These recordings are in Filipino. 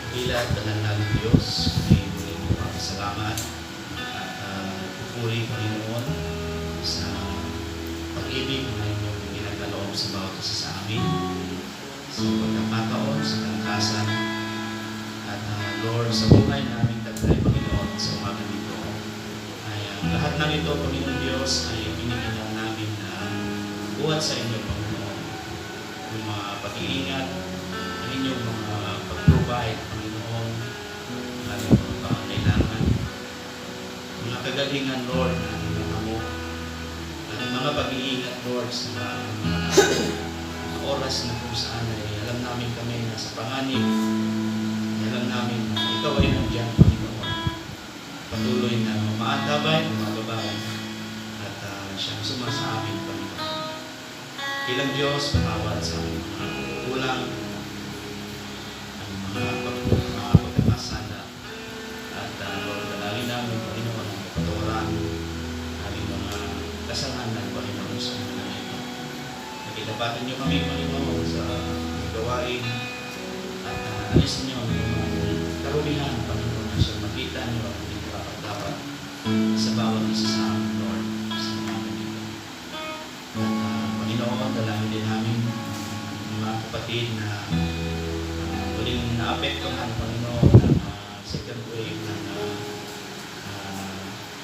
Dakilat ng namin Diyos, ay muling magpapasalamat at pupuri Panginoon sa pag-ibig na inyong pinagkaloob sa bawat isa sa amin, sa pagkakataon, sa kalakasan, at Lord, sa buhay namin taglay Panginoon sa umaga nito. Ay lahat ng ito, Panginoon Diyos, ay binigyan lang namin na buhat sa inyo, Panginoon. Yung mga pag-iingat, ang inyong mga pag-provide, Panginoon, ang aming mga pangangailangan, mga kagalingan, Lord, na aming mo, at mga pag-iingat, Lord, sa mga oras na kung saan ay alam namin kami na sa panganib, alam namin na ikaw ay nandiyan, Panginoon. Patuloy na maantabay, mababay, at siyang sumasa amin, Panginoon. Ilang Diyos, patawad sa aming mga kulang, ang mga pagkamasala, at Lord, dalangin namin, Panginoon, ang kapaturan, aming mga kasalanan, Panginoon, sa mga ito. Nakilapatan niyo kami, Panginoon, sa gawain, at alis niyo ang mga karumihan, Panginoon, na siya makita niyo ang hindi dapat sa bawat isa sa amin, Lord, sa mga ganito. At Panginoon, dalangin din namin mga kapatid na muling naapektuhan, Panginoon, ng second wave ng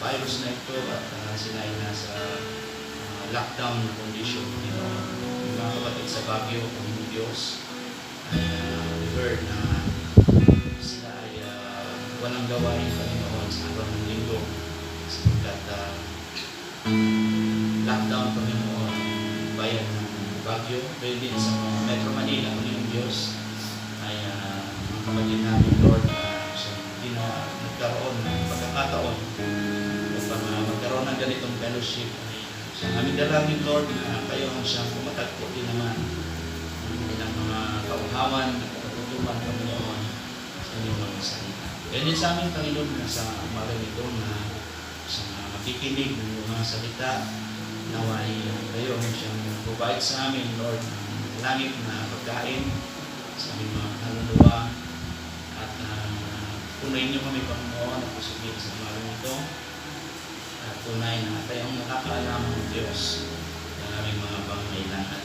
virus na ito at sila ay nasa lockdown na condition, Panginoon. Yung mga kapatid sa Baguio, Panginoon Diyos, ay we heard na sila ay walang gawain, Panginoon, sa araw ng linggo sapagkat lockdown, Panginoon, bayan ng Baguio, pwede din sa Metro Manila, Panginoon Diyos, ay mga kapatid namin, Lord, na siya hindi na nagkaroon ng pagkakataon upang magkaroon ng ganitong fellowship. Siyang aming dalangin, Lord, na kayo ang siyang pumatagpo din naman ng mga kauhawan at katutuman, Panginoon, sa inyong mga salita. Kaya din sa amin, Panginoon, na sa umaga nito na sa makikinig ng mga salita, naway kayo ang siyang provide sa amin, Lord, ng langit na pagkain sa aming mga kaluluwa at punayin niyo kami, Panginoon, at pusugin sa umaga nito. At tunay na kayo ang nakakaalam ng Diyos ng aming mga pangangailangan.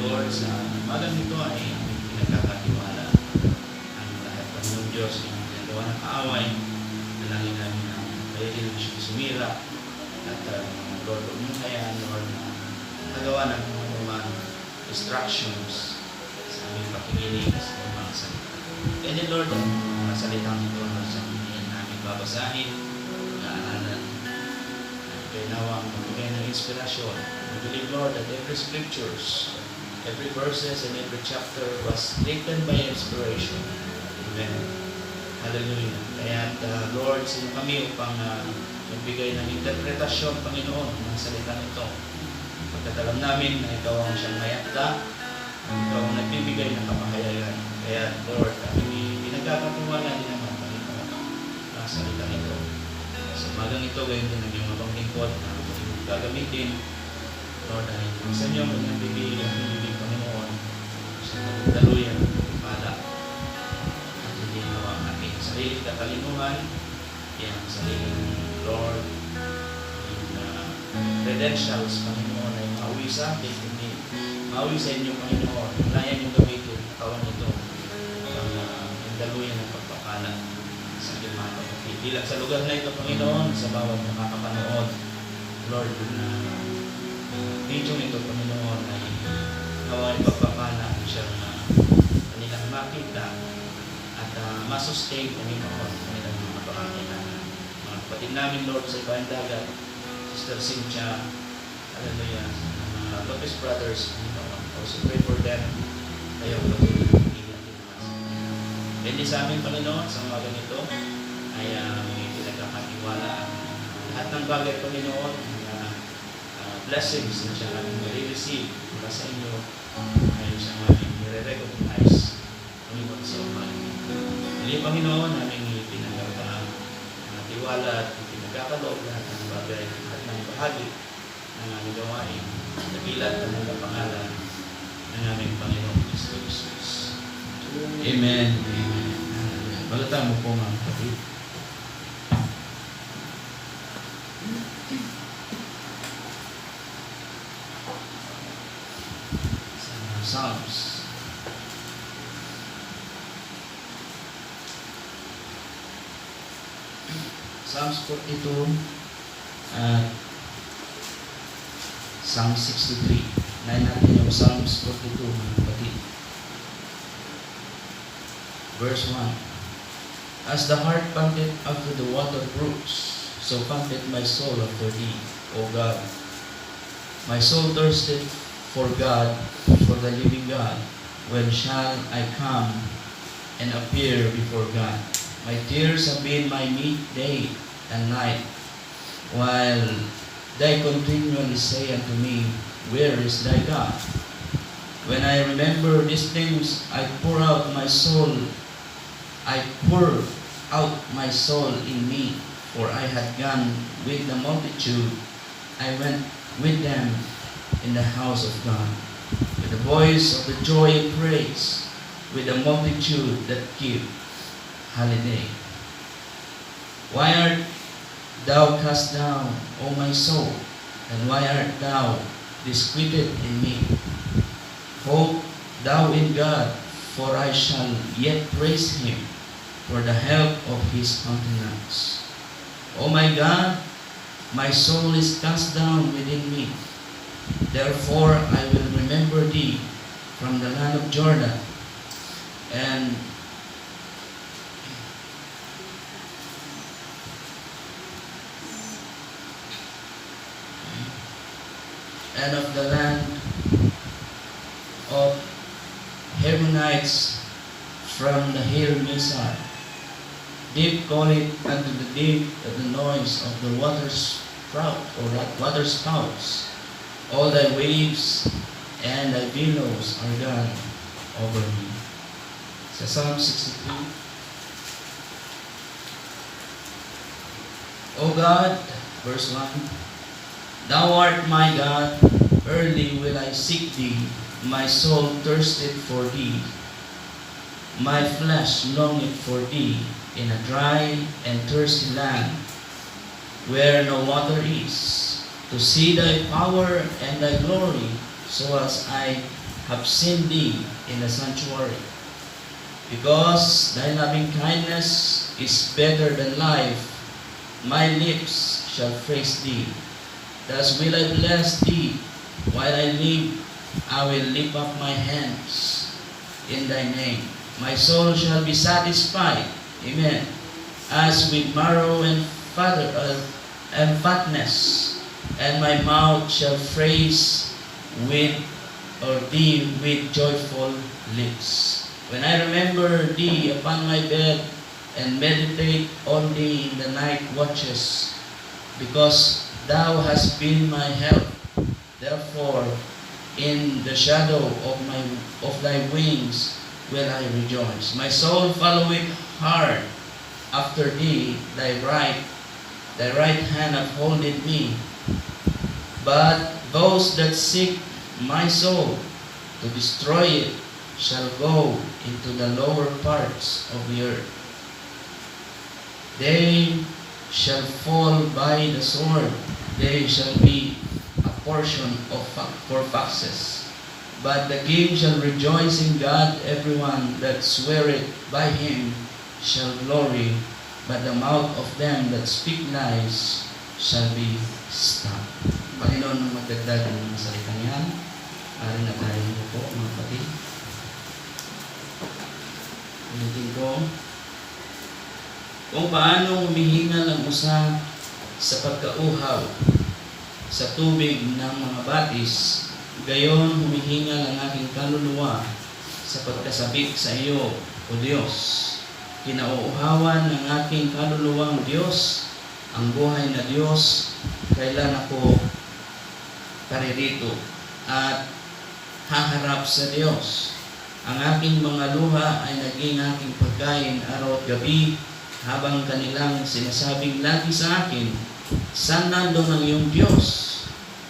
Lord, sa umaga nito ay aming pinagkakatiwala ang lahat, Panginoon Diyos, yung ginagawa ng kaaway, nalangin namin ang kayo din ang siyang sumira at Lord, huwag niyong hayaan, Lord, na nagawa ng mga distractions sa aming pakikinig sa mga salita. Kaya din, Lord, ang mga salitang ito na sa namin babasahin, naaralan, kaya nawa ang magbigay ng inspirasyon. We believe, Lord, that every scriptures, every verses, and every chapter was written by inspiration. Amen. Hallelujah. Kaya, Lord, sino kami upang magbigay ng interpretasyon, Panginoon, ng salita nito. Pagkat alam namin na ikaw ang siyang mayakda, ikaw ang nagbibigay ng kapahayagan. Kaya, Lord, kami pinagkakatiwala din naman, Panginoon, ang salita nito. Sa umagang ito, gayon din ang iyong abang lingkod na gagamitin. Lord, ay sa inyo ang bibig, Panginoon, sa magdaluyan, pala, at hindi nawa ang ating sariling katalinuhan, ang sariling Lord, yung credentials, Panginoon, ay mauwi sa atin, hindi mauwi sa inyo, Panginoon, layan yung gamitin, kawan ito, ang daluyan ng pagpapala sa ating mga kapatid. Bilang sa lugar na ito, Panginoon, sa bawat nakakapanood, Lord, na video nito, Panginoon, ay gawin pagpapala siyang kanilang makita at masustain, Panginoon, kanilang mga pangangailangan. Mga kapatid namin, Lord, sa ibang dagat, Sister Cynthia, hallelujah, mga Lopez Brothers, Panginoon, also pray for them, kayo patuloy ng pagkikinig din naman. Hindi sa amin, Panginoon, sa mga ganito, ay may pinagkakatiwala lahat ng bagay, Panginoon, blessings na siya namin nare-receive mula sa inyo ay siya namin nire-recognize Panginoon sa umaga. Muli, Panginoon, namin pinagkakatiwala at pinagkakaloob lahat ng bagay at ng bahagi ng aming gawain. Nagilat ang mga pangalan ng aming Panginoon Kristo Jesus. Amen. Amen. Pahindutan mo po mga kapatid. Psalms. Psalms 42 at Psalm 63. Nahin natin yung Psalms 42 mga kapatid. Verse 1. As the heart panteth after the water brooks, so panteth my soul after thee, O God. My soul thirsteth for God, for the living God. When shall I come and appear before God? My tears have been my meat day and night, while they continually say unto me, Where is thy God? When I remember these things, I pour out my soul in me, for I had gone with the multitude. I went with them in the house of God, with the voice of the joy and praise, with the multitude that keep holiday. Why art thou cast down, O my soul, and why art thou disquieted in me? Hope thou in God, for I shall yet praise him for the help of his countenance. O my God, my soul is cast down within me. Therefore I will remember thee from the land of Jordan, and of the land of Hermonites from the hill Mizar. Deep calleth unto the deep at the noise of the water spouts. All thy waves and thy billows are gone over me. Sa Psalm 63. O God, verse 1, Thou art my God, early will I seek thee, my soul thirsteth for thee. My flesh longeth for thee in a dry and thirsty land, where no water is, to see thy power and thy glory, so as I have seen thee in the sanctuary. Because thy loving kindness is better than life, my lips shall praise thee. Thus will I bless thee while I live. I will lift up my hands in thy name. My soul shall be satisfied, amen, as with marrow and fatness, and my mouth shall praise thee with joyful lips. When I remember thee upon my bed and meditate on thee in the night watches, because thou hast been my help. Therefore, in the shadow of thy wings will I rejoice. My soul followeth hard after thee, thy right hand upholdeth me. But those that seek my soul to destroy it shall go into the lower parts of the earth. They shall fall by the sword. They shall be a portion for foxes. But the king shall rejoice in God. Everyone that sweareth by him shall glory. But the mouth of them that speak lies shall be stopped. Panginoon, nang magdagdag ng mga salita niyan, arin na tayo po, mga kapatid. Ulitin ko, kung paano humihingal ang usa sa pagkauhaw sa tubig ng mga batis, gayon humihingal ang aking kaluluwa sa pagkasabik sa iyo, O Diyos. Kinauuhawan ng aking kaluluwang Diyos, ang buhay na Diyos, kailan ako paririto at haharap sa Diyos. Ang aking mga luha ay naging aking pagkain araw at gabi, habang kanilang sinasabing lagi sa akin, saan nandun ang iyong Diyos?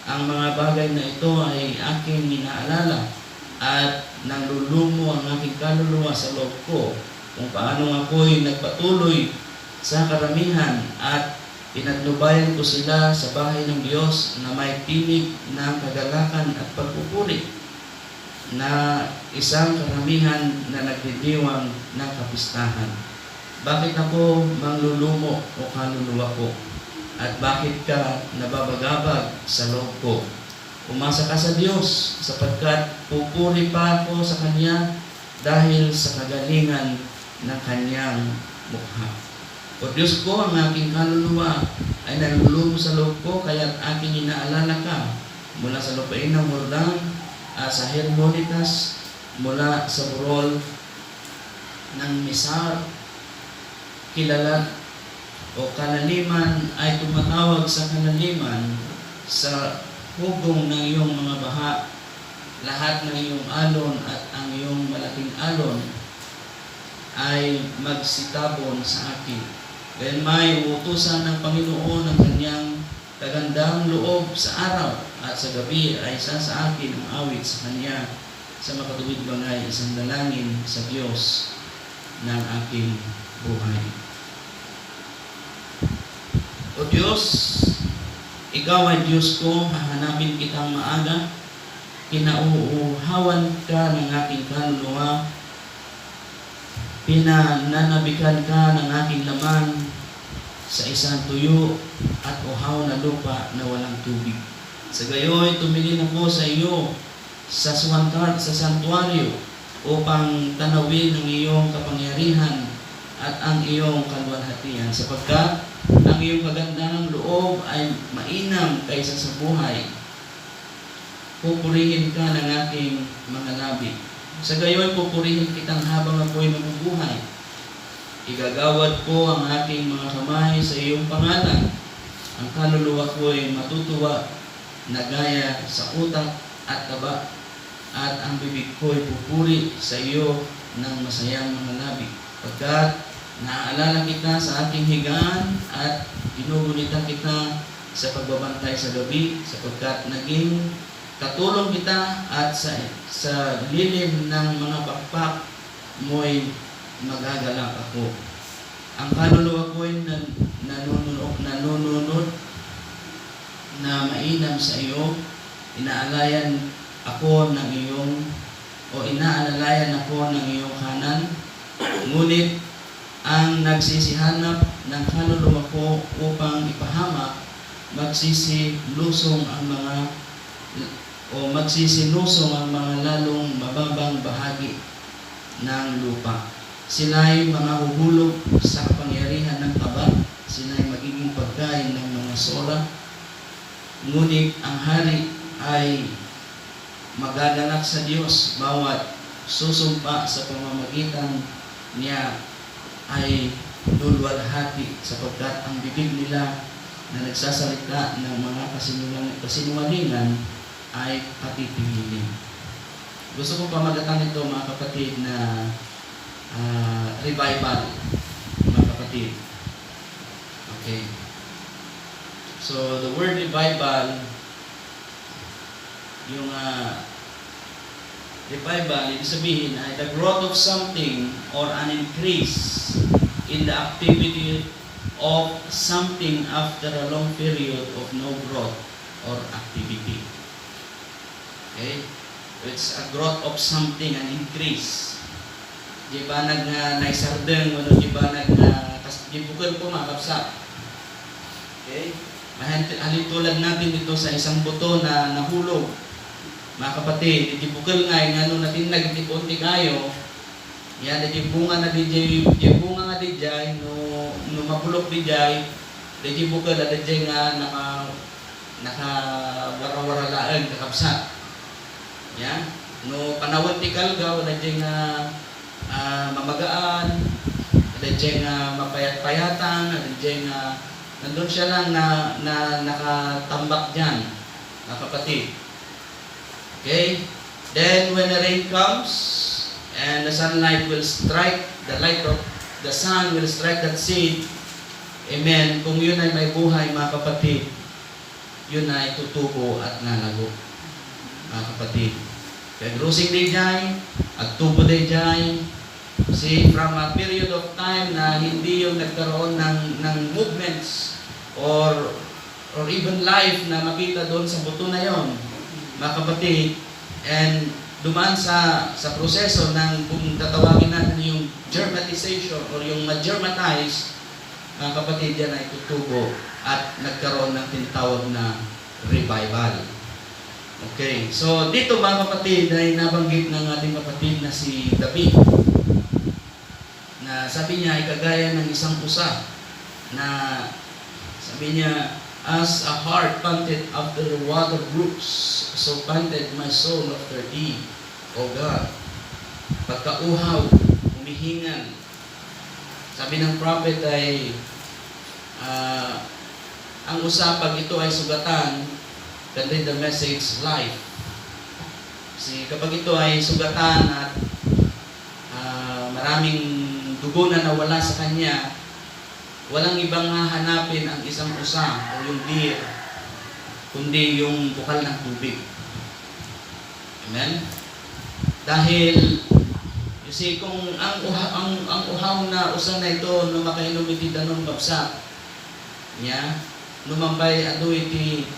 Ang mga bagay na ito ay aking inaalala at nanglulumo ang aking kaluluwa sa loob ko kung paano ako'y nagpatuloy sa karamihan at pinagnubayan ko sila sa bahay ng Diyos na may tinig ng kagalakan at pagpupuri na isang karamihan na nagdidiwang ng kapistahan. Bakit ako manglulumo o kaluluwa ko? At bakit ka nababagabag sa loob ko? Umasa ka sa Diyos sapagkat pupuri pa ako sa Kanya dahil sa kagalingan ng Kanyang mukha. O Diyos ko, ang aking kaluluwa ay nalulumo sa loob ko, kaya't aking inaalala ka mula sa lupain ng Jordan, sa Hermonitas, mula sa burol ng Misar. Kilala o kanaliman ay tumatawag sa kanaliman sa hugong ng iyong mga baha, lahat ng iyong alon at ang iyong malaking alon ay magsitabon sa akin. Dahil may utusan ng Panginoon ang kanyang kagandang loob sa araw at sa gabi ay isa sa akin ang awit sa kanya sa makatuwid bangay, isang dalangin sa Diyos ng aking buhay. O Diyos, Ikaw ay Diyos ko, hahanapin kitang maaga, kinauuhawan ka ng aking kaluluwa, pinananabikan ka ng aking laman sa isang tuyo at uhaw na lupa na walang tubig. Sa gayoy, tumingin ako sa iyo sa santuaryo upang tanawin ang iyong kapangyarihan at ang iyong kaluwalhatian, sapagkat ang iyong kagandahang loob ay mainam kaysa sa buhay. Pupurihin ka ng aking mga labi. Sa gayoy, pupurihin kitang habang ako'y mabubuhay. Igagawad ko ang aking mga kamay sa iyong pangalan. Ang kaluluwa ko'y matutuwa na gaya sa utak at taba, at ang bibig ko'y pupuri sa iyo ng masayang mga labi. Pagkat naaalala kita sa aking higaan at ginugunita kita sa pagbabantay sa gabi, sapagkat naging katulong kita at sa lilim ng mga pakpak mo'y magagalak ako. Ang kaluluwa ko'y nanununod na mainam sa iyo. Inaalalayan ako ng iyong kanan. Ngunit ang nagsisihanap ng kaluluwa ko upang ipahamak, magsisilusong ang mga lalong mababang bahagi ng lupa. Sila'y mga huhulog sa kapangyarihan ng taba, sila'y magiging pagkain ng mga sora. Ngunit ang hari ay magaganap sa Diyos, bawat susumpa sa pamamagitan niya ay luluwalhati, sapagkat ang bibig nila na nagsasalita ng mga kasinungalingan ay patitihilin. Gusto kong pamagatan ito, mga kapatid, na revival, mga kapatid. Okay. So, the word revival, yung revival, ibig sabihin ay the growth of something or an increase in the activity of something after a long period of no growth or activity. Okay? It's a growth of something, an increase. Di ba naisardeng, di ba gibukal po mga kapsa. Okay? Halintulad natin dito sa isang buto na nahulog. Mga kapatid, gibukal nga natin nagtipunti kayo. Yan, bunga na bunga nga DJ, no mapulok DJ, bukal na DJ nga naka-wara-waralaan, kakapsa. Yan, no panawon ti kalgaw, DJ nga mamagaan, DJ nga mapayat-payatan, DJ nga nandun siya lang na nakatambak dyan, mga kapatid. Okay? Then when the rain comes and the sunlight will strike, the light of the sun will strike that seed. Amen. Kung yun ay may buhay, mga kapatid, yun ay tutubo at nalago, mga kapatid. Kaya grosing day jay, at tubo day jay, See, from a period of time na hindi yung nagkaroon ng movements or even life na makita doon sa buto na yon, mga kapatid, and dumaan sa proseso ng kung tatawagin natin yung germatization or yung ma-germatize, mga kapatid, yan ay tutubo at nagkaroon ng tinatawag na revival. Okay, so dito mga kapatid ay nabanggit ng ating kapatid na si David, na sabi niya ay kagaya ng isang pusa na sabi niya, as a heart panted after the water brooks, so panted my soul after thee, O God. Pagkauhaw, humihingal. Sabi ng prophet ay ang usapag ito ay sugatan, contain the message life. Kasi kapag ito ay sugatan at maraming dugo na nawala sa kanya, walang ibang hahanapin ang isang usa o yung deer, kundi yung bukal ng tubig. Amen? Dahil, you see, kung ang uhaw na usa na ito, no makainom iti danon babsa, niya, numambay ano iti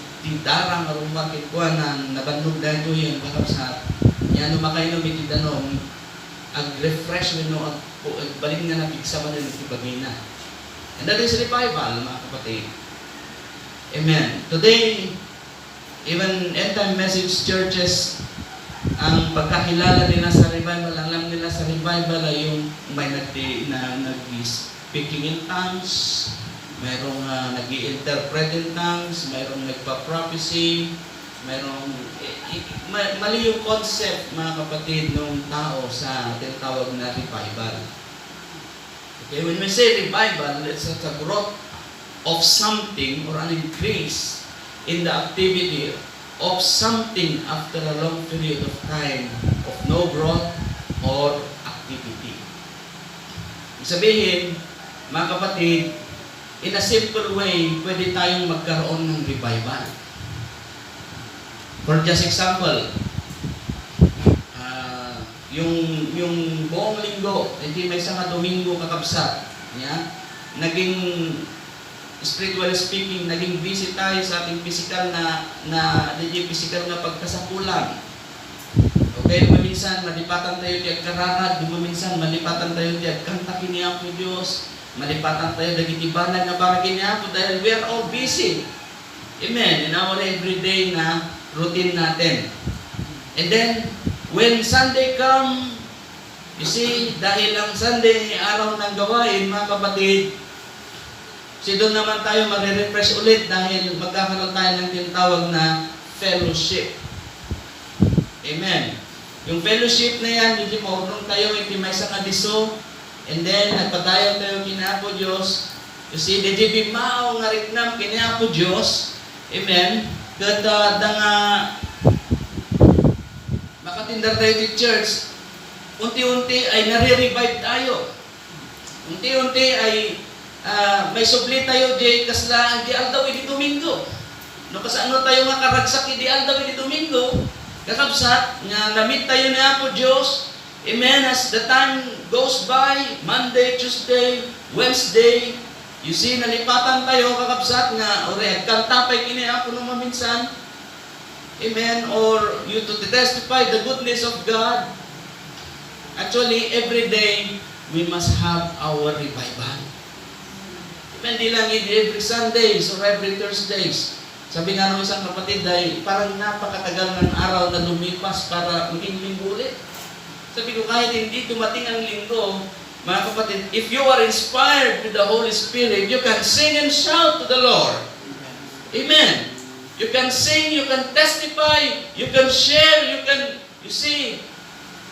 darang arumag kitkuanan, nabannog na ito yung kakabsat, niya, no makainom iti danon, ag-refresh mo, balik na napigsa man yung ibagina. And that is revival, mga kapatid. Amen. Today, even end-time message churches, ang pagkakilala nila sa revival, alam nila sa revival ay yung may nag-speaking in tongues, mayroong nag-i-interpret in tongues, mayroong nagpa-prophecy, mayroong mali yung concept, mga kapatid, ng tao sa tinatawag na revival. Okay, when we say revival, it's a growth of something or an increase in the activity of something after a long period of time of no growth or activity. Sabihin, mga kapatid, in a simple way, pwede tayong magkaroon ng revival. For just example, yung buong linggo, hindi may isang Domingo kakabsat, naging spiritually speaking, naging busy tayo sa ating physical na physical na pagkasakulan. Okay, maminsan malipatan tayo di agkararad, maminsan malipatan tayo di agkanta kini Apo Dios, malipatan tayo dagiti banag nga para kini Apo dahil we are all busy. Amen. In our everyday na routine natin. And then when Sunday come, you see, dahil ang Sunday araw ng gawain, mga kapatid, doon naman tayo magre-refresh ulit dahil magkakaroon tayo ng tinatawag na fellowship. Amen. Yung fellowship na yan, hindi maurong tayo, hindi may isang adiso, and then nagpadayon tayo kinapo Diyos. You see, hindi bimao nga ritnam kinapo Diyos. Amen. Ganda nga makatindar tayo di church, unti-unti ay nare-revive tayo. Unti-unti ay may subli tayo di kasla di aldaw di Domingo. No kasano tayo nga karagsak di aldaw di Domingo. Kakabsat nga namit tayo ni Apo Dios. Amen. As the time goes by, Monday, Tuesday, Wednesday, you see nalipatan tayo kakabsat nga ore kanta pay kini Apo no maminsan. Amen. Or you to testify the goodness of God. Actually, every day we must have our revival. Hindi lang every Sundays or every Thursdays. Sabi nga ng isang kapatid ay parang napakatagal ng araw na lumipas para maging linggo ulit. Sabi ko kahit hindi dumating ang linggo, mga kapatid, if you are inspired with the Holy Spirit, you can sing and shout to the Lord. Amen. You can sing, you can testify, you can share, you see,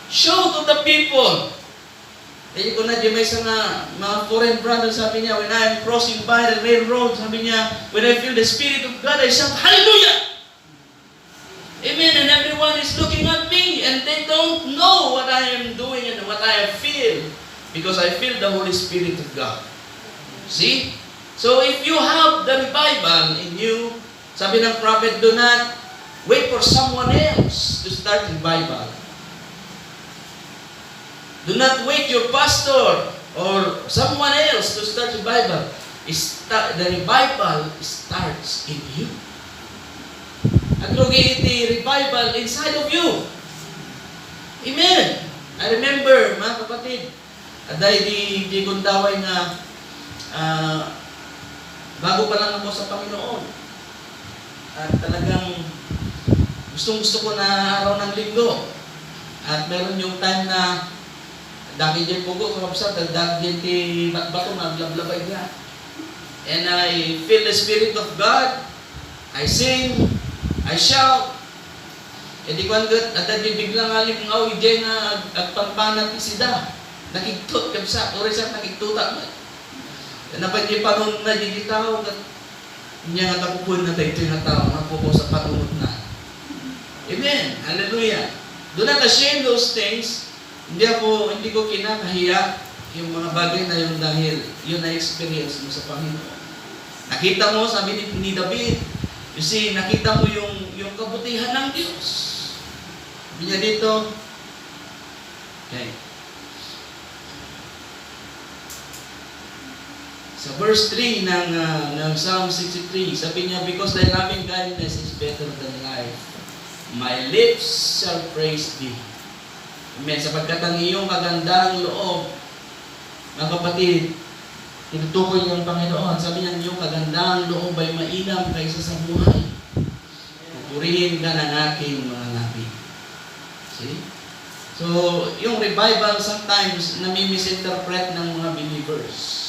show to the people. Eh, kung na di may isang mga foreign brother, sabi niya, when I am crossing by the railroad, sabi niya, when I feel the Spirit of God, I shout, Hallelujah! Amen. And everyone is looking at me, and they don't know what I am doing and what I feel, because I feel the Holy Spirit of God. See? So if you have the revival in you, sabi ng prophet, do not wait for someone else to start revival. Do not wait your pastor or someone else to start revival. The revival starts in you. At lugi iti revival inside of you. Amen. I remember, mga kapatid, aday di gundaway nga bago pa lang ako sa Panginoon. At talagang gustong-gusto ko na araw ng linggo. At meron yung time na dami din pugo, kapapsat, dami din ti bato na blablabay niya. And I feel the Spirit of God. I sing, I shout. E di ko hanggat, at di biglang alim nga ijay nga agpampanat isida. Nakiktot, kapsa, ori sa nakiktuta mo. Napag di panon na di tao, niya nga takupun na tayo nga tao, napupo sa patunod na. Amen. Hallelujah. Do not shame those things. Hindi ko kinakahiya yung mga bagay na yun dahil yun na experience mo sa Panginoon. Nakita mo, sabi ni David, you see, nakita mo yung kabutihan ng Diyos. Sabi niya dito, okay. Sa verse 3 ng Psalm 63, sabi niya, because thy loving kindness is better than life, my lips shall praise thee. Amen. Sapagkat ang iyong kagandang loob, mga kapatid, tinutukoy ng Panginoon. Sabi niya, yung kagandang loob ay mainam kaysa sa buhay. Pupurihin ka ng aking mga labi. See? So, yung revival sometimes nami-misinterpret ng mga believers.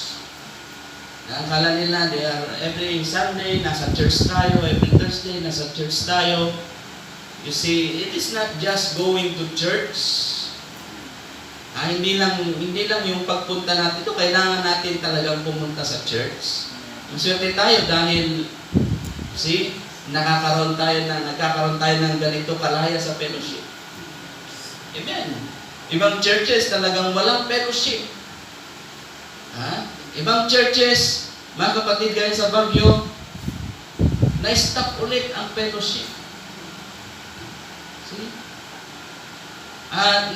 Akala nila, they are every Sunday, nasa church tayo, every Thursday, nasa church tayo. You see, it is not just going to church. Hindi lang yung pagpunta natin ito, kailangan natin talagang pumunta sa church. Maswerte tayo dahil, see, nagkakaroon tayo ng ganito kalaya sa fellowship. Amen. Ibang churches talagang walang fellowship. Ibang churches, mga kapatid gaya sa Baguio, na-stop ulit ang fellowship. See? At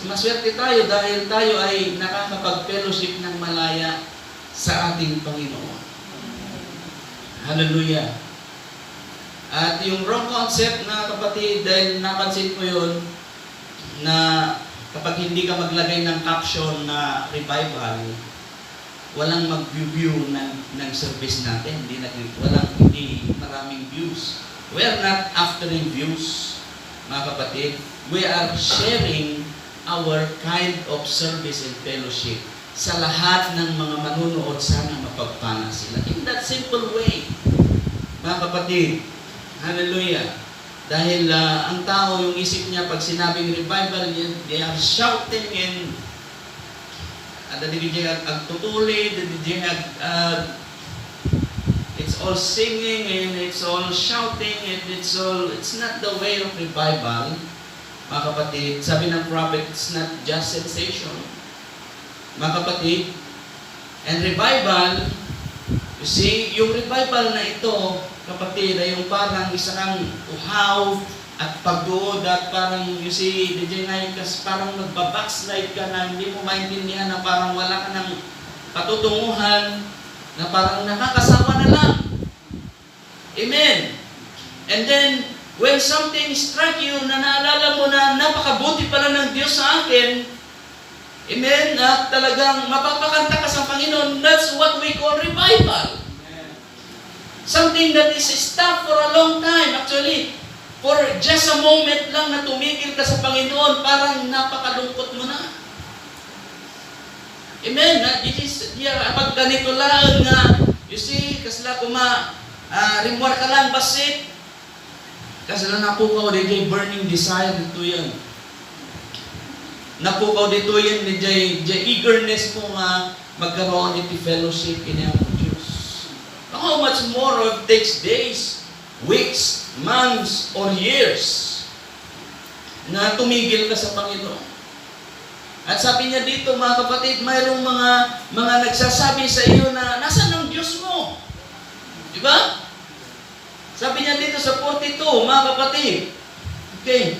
maswerte tayo dahil tayo ay nakakapag-fellowship ng malaya sa ating Panginoon. Hallelujah. At yung wrong concept na kapatid, dahil napansin ko yun, na kapag hindi ka maglagay ng caption na revival, walang mag-view ng service natin. Hindi maraming views. We are not after views, mga kapatid. We are sharing our kind of service and fellowship sa lahat ng mga manunood. Sana mapagpana sila. In that simple way, mga kapatid. Hallelujah. Dahil ang tao, yung isip niya, pag sinabing revival, they are shouting and agtutuli, it's all singing and it's all shouting and it's not the way of revival, mga kapatid. Sabi ng prophet, it's not just sensation, mga kapatid. And revival, you see, yung revival na ito, kapatid, ay yung parang isa kang uhaw at pagod at parang, you see, parang magbabackslide ka na hindi mo maintindihan na parang wala ka ng patutunguhan, na parang nakakasawa na lang. Amen. And then, when something strike you, na naalala mo na napakabuti pala ng Diyos sa akin, amen, at talagang mapapakanta ka sa Panginoon, that's what we call revival. Something that is stopped for a long time. Actually, for just a moment lang na tumigil ka sa Panginoon, parang napakalungkot mo na. Amen. Pag ganito lang nga, you see, kasla rimwar ka lang basit, kasla napukaw di burning desire dito yan. Napukaw dito yan di eagerness mo nga magkaroon iti fellowship in ang Diyos. How much more it takes days, weeks, months, or years na tumigil ka sa Panginoon. At sabi niya dito, mga kapatid, mayroong mga nagsasabi sa iyo na nasaan ang Diyos mo? Di ba? Sabi niya dito sa 42, mga kapatid. Okay.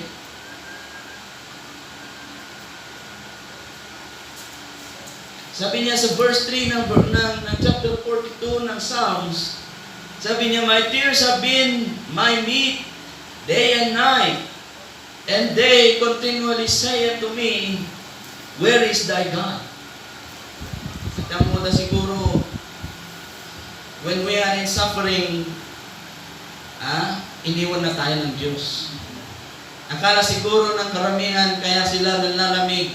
Sabi niya sa verse 3 ng chapter 42 ng Psalms, sabi niya, my tears have been my meat day and night, and they continually say unto me, where is thy God? Kita mo na siguro, when we are in suffering, iniwan na tayo ng Diyos. Akala siguro ng karamihan, kaya sila nalalamig,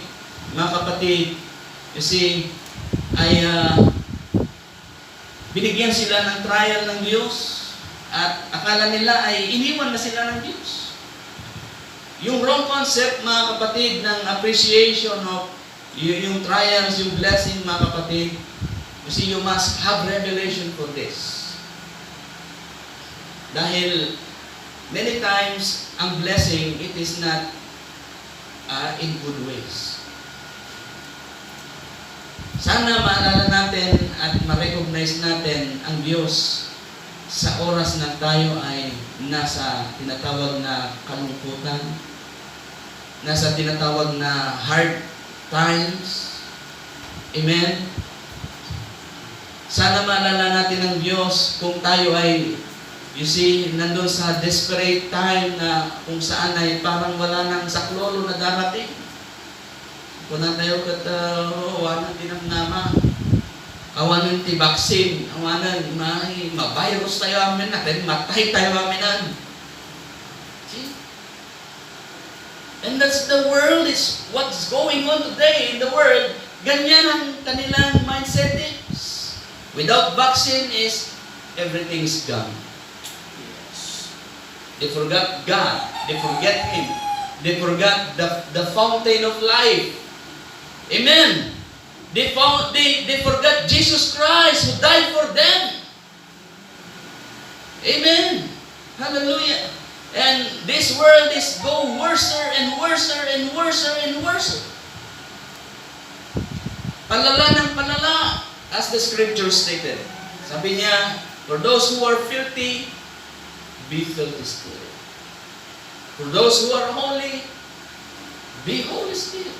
mga kapatid, kasi ay binigyan sila ng trial ng Diyos at akala nila ay iniwan na sila ng Diyos. Yung wrong concept, mga kapatid, ng appreciation of yung trials, yung blessing, mga kapatid, kasi you must have revelation for this. Dahil many times, ang blessing, it is not in good ways. Sana maalala natin at ma-recognize natin ang Diyos sa oras na tayo ay nasa tinatawag na kalungkutan, nasa tinatawag na hard times. Amen? Sana maalala natin ang Diyos kung tayo ay, you see, nandun sa desperate time na kung saan ay parang wala nang saklolo na darating. Kung na tayo awanan din ang nama, awanan ti vaccine, awanan, ma-virus tayo amin natin, matay tayo aminan. See? And that's the world is what's going on today in the world. Ganyan ang kanilang mindset is. Without vaccine is everything is gone. Yes. They forgot God. They forget Him. They forgot the fountain of life. Amen. They forgot Jesus Christ who died for them. Amen. Hallelujah. And this world is go worse and worse and worse and worse. Palala ng palala, as the scripture stated. Sabi niya, for those who are filthy, be filthy still. For those who are holy, be holy still.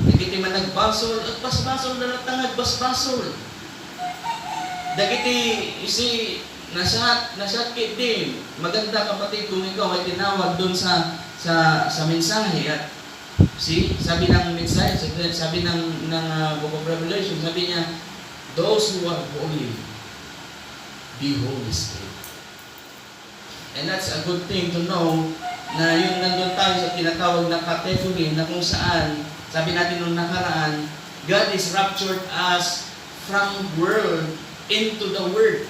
Dagiti man nagbasol, at basbasol na natangag basbasol. Dagiti, isi, nasyat kiti. Maganda kapatid kung ikaw ay tinawag doon sa mensahe. At sabi ng mensahe, sabi ng Book of Revelation, sabi niya, those who are holy, be holy still. And that's a good thing to know na yung nandun tayo sa tinatawag na category na kung saan sabi natin nung nakaraan, God is raptured us from world into the Word.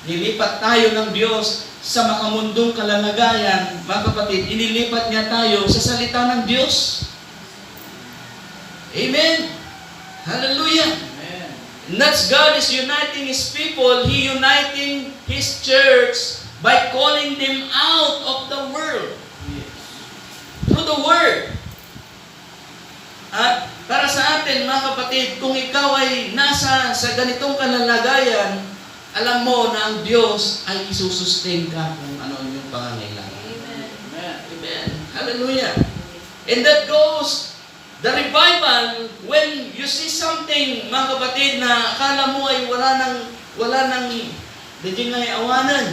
Nilipat tayo ng Diyos sa makamundong kalalagayan. Mga kapatid, inilipat niya tayo sa salita ng Diyos. Amen. Hallelujah. Amen. And that's God is uniting His people. He uniting His church by calling them out of the world. Yes. Through the Word. At para sa atin, mga kapatid, kung ikaw ay nasa sa ganitong kalalagayan, alam mo na ang Diyos ay isusustain ka kung ano yung pangangailangan. Amen. Amen. Hallelujah. And that goes, the revival, when you see something, mga kapatid, na akala mo ay wala nang, hindi nga ay awanan.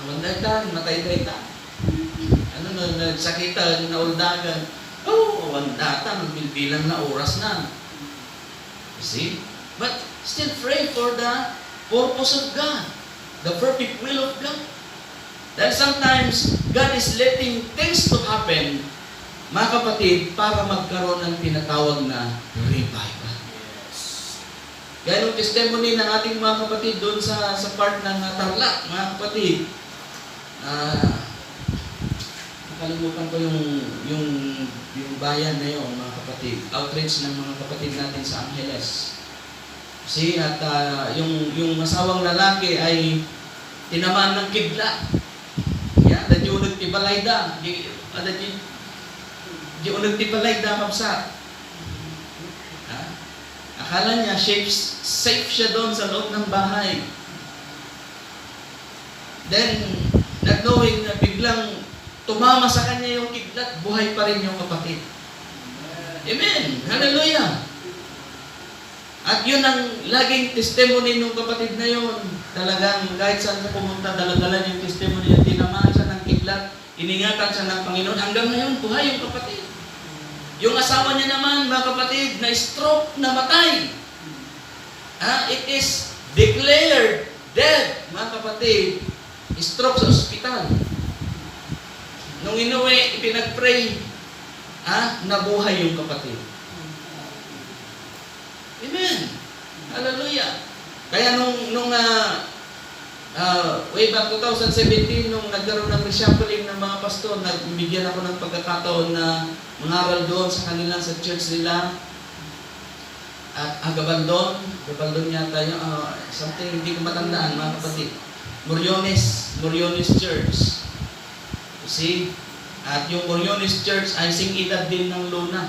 Awan dahil matay-tay ta. Nagsakitan, nauldagan. Data, magbilbilang na oras na. You see? But still pray for the purpose of God. The perfect will of God. Dahil sometimes, God is letting things to happen, mga kapatid, para magkaroon ng tinatawag na revival. Yes. Kaya nung testimony ng ating mga kapatid doon sa part ng Tarlac, mga kapatid, nakalimutan ko yung bayan na yun, mga kapatid. Outreach ng mga kapatid natin sa Angeles. See, at yung asawang lalaki ay tinamaan ng kidla. Yan, dahil yung nagtibalay da. Yung nagtibalay da kapsa. Akala niya, safe siya doon sa loob ng bahay. Then, not knowing na biglang tumama sa kanya yung kidlat, buhay pa rin yung kapatid. Amen. Hallelujah. At yun ang laging testimony ng kapatid na yun. Talagang kahit saan siya pumunta, dala-dala yung testimony niya. Tinamaan siya ng kidlat, iningatan siya ng Panginoon. Hanggang ngayon, buhay yung kapatid. Yung asawa niya naman, mga kapatid, na stroke, na matay. It is declared dead, mga kapatid. Stroke sa ospital. Nung inuwi, ipinag-pray, nabuhay yung kapatid. Amen. Hallelujah. Kaya nung way back 2017, nung nagkaroon ng reshuffling ng mga pastor, nagbigyan ako ng pagkakataon na mangaral doon sa kanila, sa church nila. At Gabaldon yata yung, something hindi ko matandaan, mga kapatid. Moriones Church. You see? At yung Moriones Church ay sing-edad din ng Luna.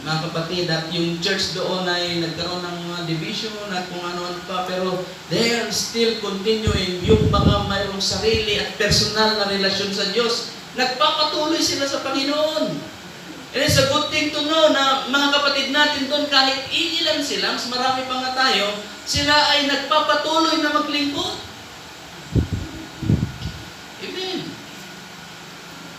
Mga kapatid, at yung church doon ay nagkaroon ng mga division at kung ano-ano pa, pero they are still continuing yung mga mayroong sarili at personal na relasyon sa Diyos. Nagpapatuloy sila sa Panginoon. And it's a good thing to know na mga kapatid natin doon, kahit iilan sila, mas marami pa nga tayo, sila ay nagpapatuloy na maglingkod. Amen.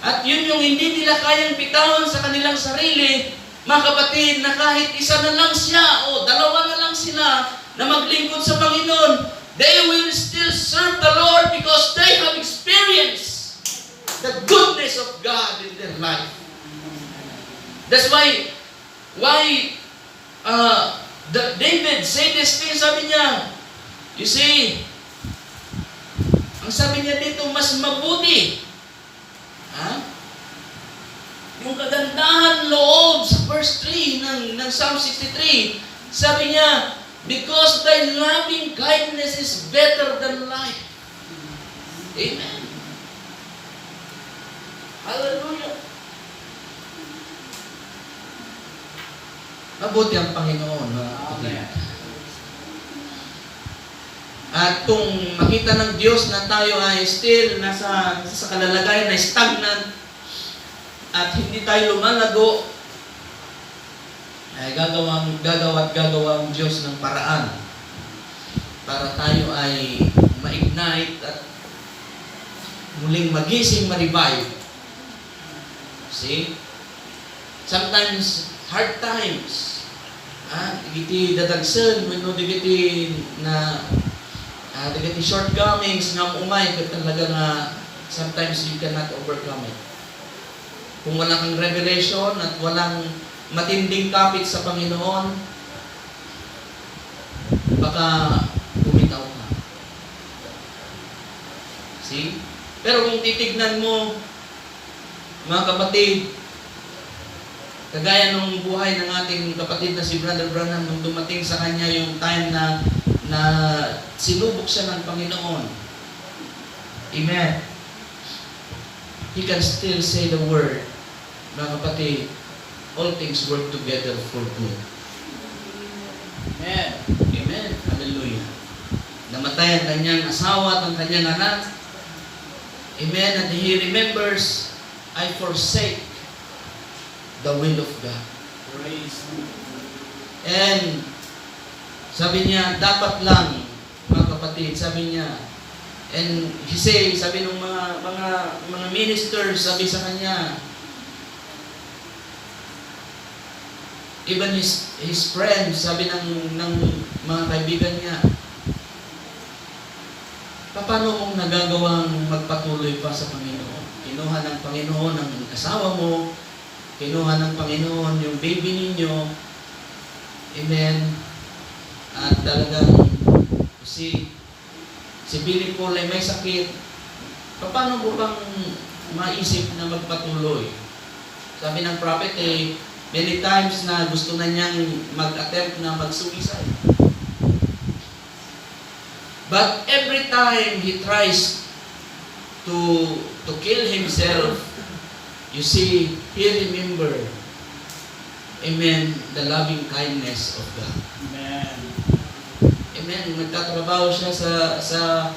At yun yung hindi nila kayang bitawan sa kanilang sarili, mga kapatid, na kahit isa na lang siya o dalawa na lang sila na maglingkod sa Panginoon, they will still serve the Lord because they have experienced the goodness of God in their life. That's why David said this thing, sabi niya, you see, ang sabi niya dito, mas mabuti, yung kagandahan loob sa verse 3 ng Psalm 63, sabi niya, because thy loving kindness is better than life. Amen. Hallelujah. Mabuti ang Panginoon. Amen. At kung makita ng Diyos na tayo ay still nasa kalalagayan na stagnant, at hindi tayo lumalago, ay gagawa ang Diyos ng paraan para tayo ay ma-ignite at muling magising, ma-revive. See? Sometimes, hard times, digiti dadagsan, digiti shortcomings na umay, pero talaga nga, sometimes you cannot overcome it. Kung wala kang revelation at walang matinding kapit sa Panginoon, baka bumitaw ka. See? Pero kung titignan mo, mga kapatid, kagaya nung buhay ng ating kapatid na si Brother Branham, nung dumating sa kanya yung time na sinubok siya ng Panginoon. Amen. He can still say the word. Mga kapatid, all things work together for good. Amen. Amen. Hallelujah. Namatay ang kanyang asawa at ang kanyang anak. Amen. And he remembers, I forsake the will of God. Praise. And sabi niya, dapat lang, mga kapatid, sabi niya, and he say, sabi ng mga ministers, sabi sa kanya, even his friends, sabi ng mga kaibigan niya, paano mong nagagawang magpatuloy pa sa Panginoon? Kinuha ng Panginoon ang asawa mo, kinuha ng Panginoon yung baby ninyo, amen, at talagang si Billy Paul ay may sakit, paano mo bang maisip na magpatuloy? Sabi ng prophet many times na gusto na niyang mag-attempt na mag-suicide. But every time he tries to kill himself, you see, he remember, amen, the loving kindness of God. Amen. Amen. Nagtatrabaho siya sa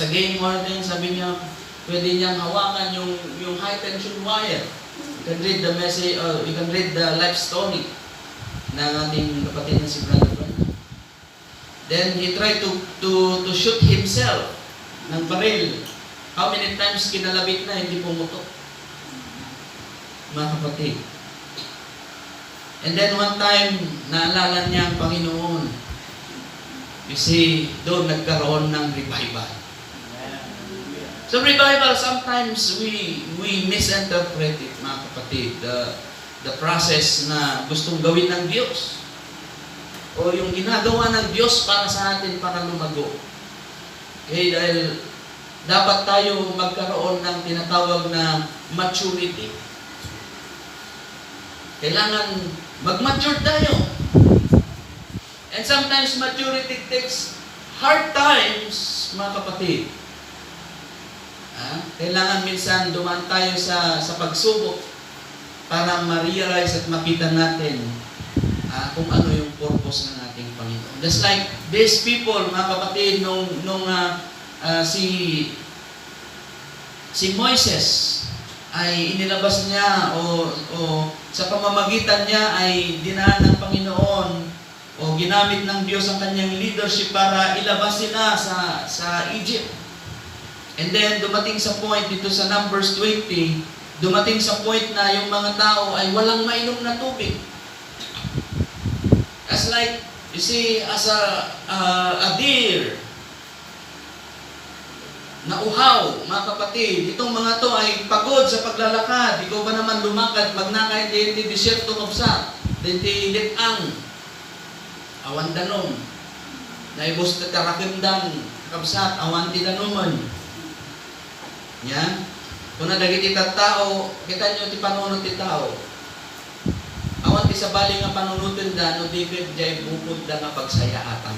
game warden, sabi niya, Pwede niyang hawakan yung high tension wire. You can read the message, you can read the life story ng ating kapatid na si Brother Branham. Then he tried to shoot himself ng baril. How many times kinalabit na, hindi pumutok. Mga kapatid. And then one time, naalala niya ang Panginoon. You see, doon nagkaroon ng revival. So revival, sometimes we misinterpret it, mga kapatid. The process na gustong gawin ng Diyos. O yung ginagawa ng Diyos para sa atin para lumago. Okay, dahil dapat tayo magkaroon ng tinatawag na maturity. Kailangan mag-mature tayo. And sometimes maturity takes hard times, mga kapatid. Kailangan minsan dumaan tayo sa pagsubok para ma-realize at makita natin kung ano yung purpose ng ating Panginoon. Just like these people, mga kapatid, nung si Moises ay inilabas niya o sa pamamagitan niya ay dinaan ng Panginoon o ginamit ng Diyos ang kanyang leadership para ilabas sila sa Egypt. And then dumating sa point dito sa Numbers 20, dumating sa point na yung mga tao ay walang mainom na tubig. As like, you see, as a deer na uhaw, mga kapatid, itong mga to ay pagod sa paglalakad. Ikaw ba naman lumakad, magnakay di desierto kabsa, di litang, awan danom, na ibos na tarakimdan kabsat, awan ti danuman. Yan. Kung nadagit ita tao, kita nyo ti panunod ti tao. Awan ti sa bali nga panunutin da, no di jay bukod da nga pagsayaatan.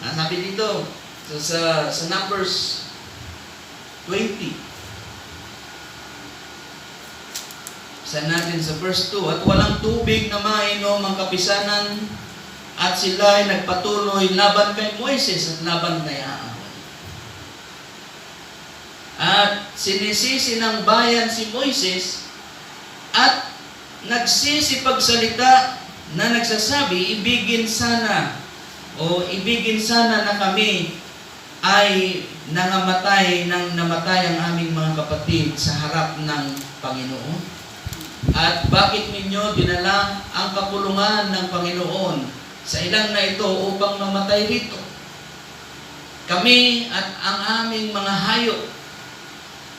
Sabi dito, sa Numbers 20. Sa natin sa verse 2, at walang tubig na mainom ang kapisanan at sila ay nagpatuloy laban kay Moises at laban kay Aaron. At sinisisi ng bayan si Moises at nagsisipagsalita na nagsasabi, ibigin sana na kami ay nangamatay nang namatay ang aming mga kapatid sa harap ng Panginoon. At bakit ninyo dinala ang kapulungan ng Panginoon sa ilang na ito upang mamatay rito? Kami at ang aming mga hayop.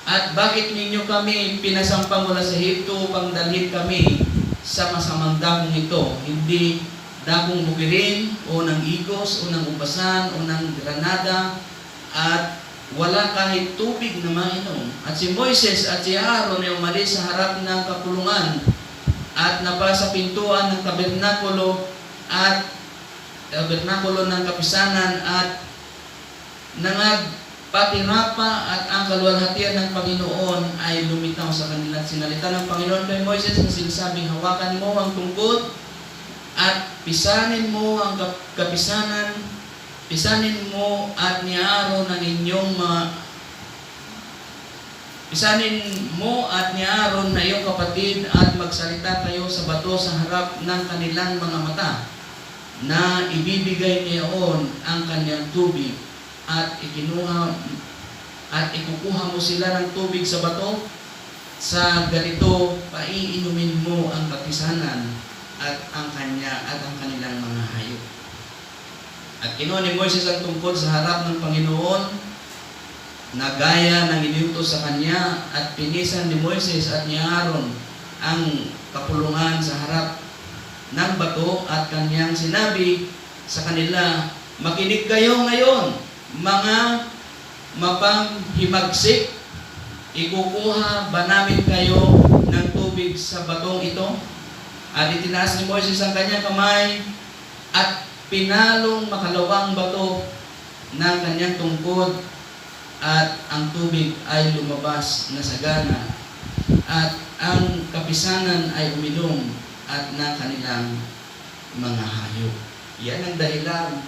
At bakit ninyo kami pinasampang mula sa Ehipto upang dalhin kami sa masamang dakong ito? Hindi dakong bukirin o ng igos o ng ubasan o ng granada at wala kahit tubig na mainom. At si Moises at si Aaron ay umalis sa harap ng kapulungan at napasa pintuan ng tabernakulo ng kapisanan at nangagpatirapa at ang kaluwalhatian ng Panginoon ay lumitaw sa kanila. Sinalita ng Panginoon kay Moises na sinasabing, hawakan mo ang tungkod at pisanin mo ang kapisanan, pisanin mo at ni Aaron ang inyong pisanin mo at ni Aaron na iyong kapatid at magsalita kayo sa bato sa harap ng kanilang mga mata na ibibigay niyaon ang kanyang tubig at ikukuha mo sila ng tubig sa bato. Sa ganito paiinumin mo ang kapisanan at ang kanilang mga hayop. At kinuha ni Moises ang tungkod sa harap ng Panginoon na gaya ng iniutos sa kanya at pinisan ni Moises at ni Aaron ang kapulungan sa harap ng bato at kanyang sinabi sa kanila, makinig kayo ngayon, mga mapanghimagsik, ikukuha ba namin kayo ng tubig sa batong ito? At itinaas ni Moises ang kanyang kamay at pinalong makalawang bato ng kanyang tungkod at ang tubig ay lumabas na sagana at ang kapisanan ay uminom at ng kanilang mga hayop. Yan ang dahilan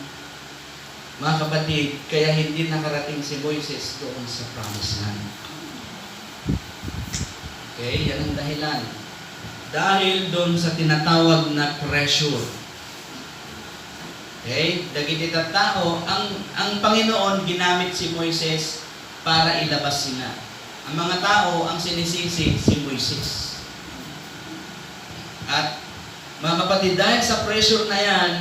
Mga kapatid, kaya hindi nakarating si Moises doon sa promised land. Okay, yan ang dahilan. Dahil doon sa tinatawag na pressure. Okay, dagiti tao, ang Panginoon ginamit si Moises para ilabas sila. Ang mga tao, ang sinisisi si Moises. At mga kapatid, dahil sa pressure na yan,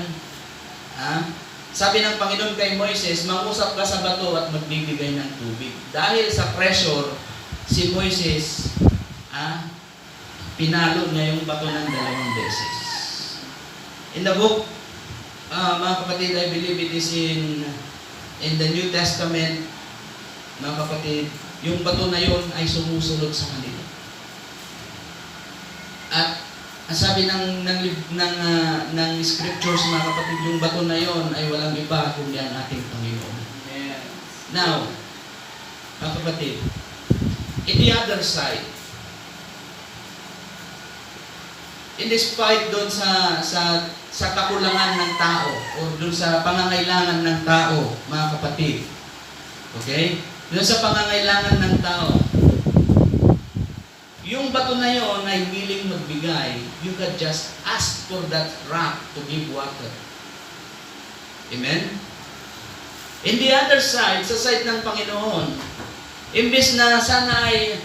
sabi ng Panginoon kay Moises, mangusap ka sa bato at magbibigay ng tubig. Dahil sa pressure, si Moises, pinalo niya yung bato ng 2 beses. In the book, mga kapatid, I believe it is in the New Testament, mga kapatid, yung bato na yun ay sumusunod sa kanila. At ang sabi ng scriptures, mga kapatid, yung bato na yon ay walang iba kundi ang ating Panginoon. Yes. Now, mga kapatid, in the other side, in despite doon sa kakulangan ng tao o doon sa pangangailangan ng tao, mga kapatid, okay? Doon sa pangangailangan ng tao, yung bato na yon ay willing magbigay. You can just ask for that rock to give water. Amen? In the other side, sa side ng Panginoon, imbes na sana ay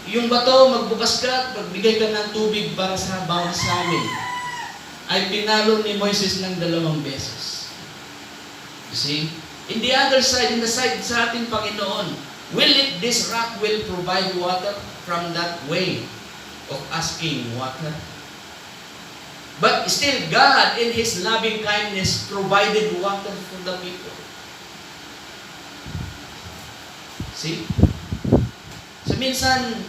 yung bato, magbukas ka at magbigay ka ng tubig para sa bawat sa amin, ay pinalo ni Moises ng 2 beses. You see? In the other side, in the side sa ating Panginoon, this rock will provide water from that way of asking water? But still, God, in His loving kindness, provided water for the people. See? So minsan,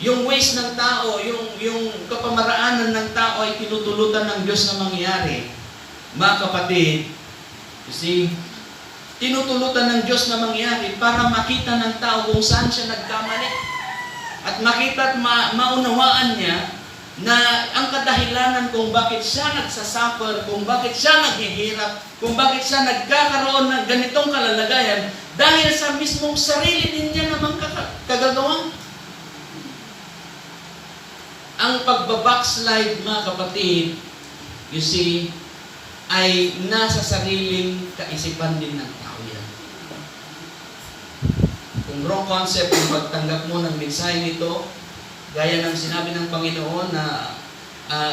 yung ways ng tao, yung kapamaraanan ng tao ay tinutulutan ng Diyos na mangyari. Mga kapatid, you see, tinutulutan ng Diyos na mangyari para makita ng tao kung saan siya nagkamali. At makita at maunawaan niya na ang kadahilanan kung bakit siya nagsasuffer, kung bakit siya naghihirap, kung bakit siya nagkakaroon ng ganitong kalalagayan, dahil sa mismong sarili din niya namang kagagawa. Ang pagbabackslide, mga kapatid, you see, ay nasa sariling kaisipan din ng tao yan. Kung wrong concept yung pagtanggap mo ng mensahe nito, gaya ng sinabi ng Panginoon na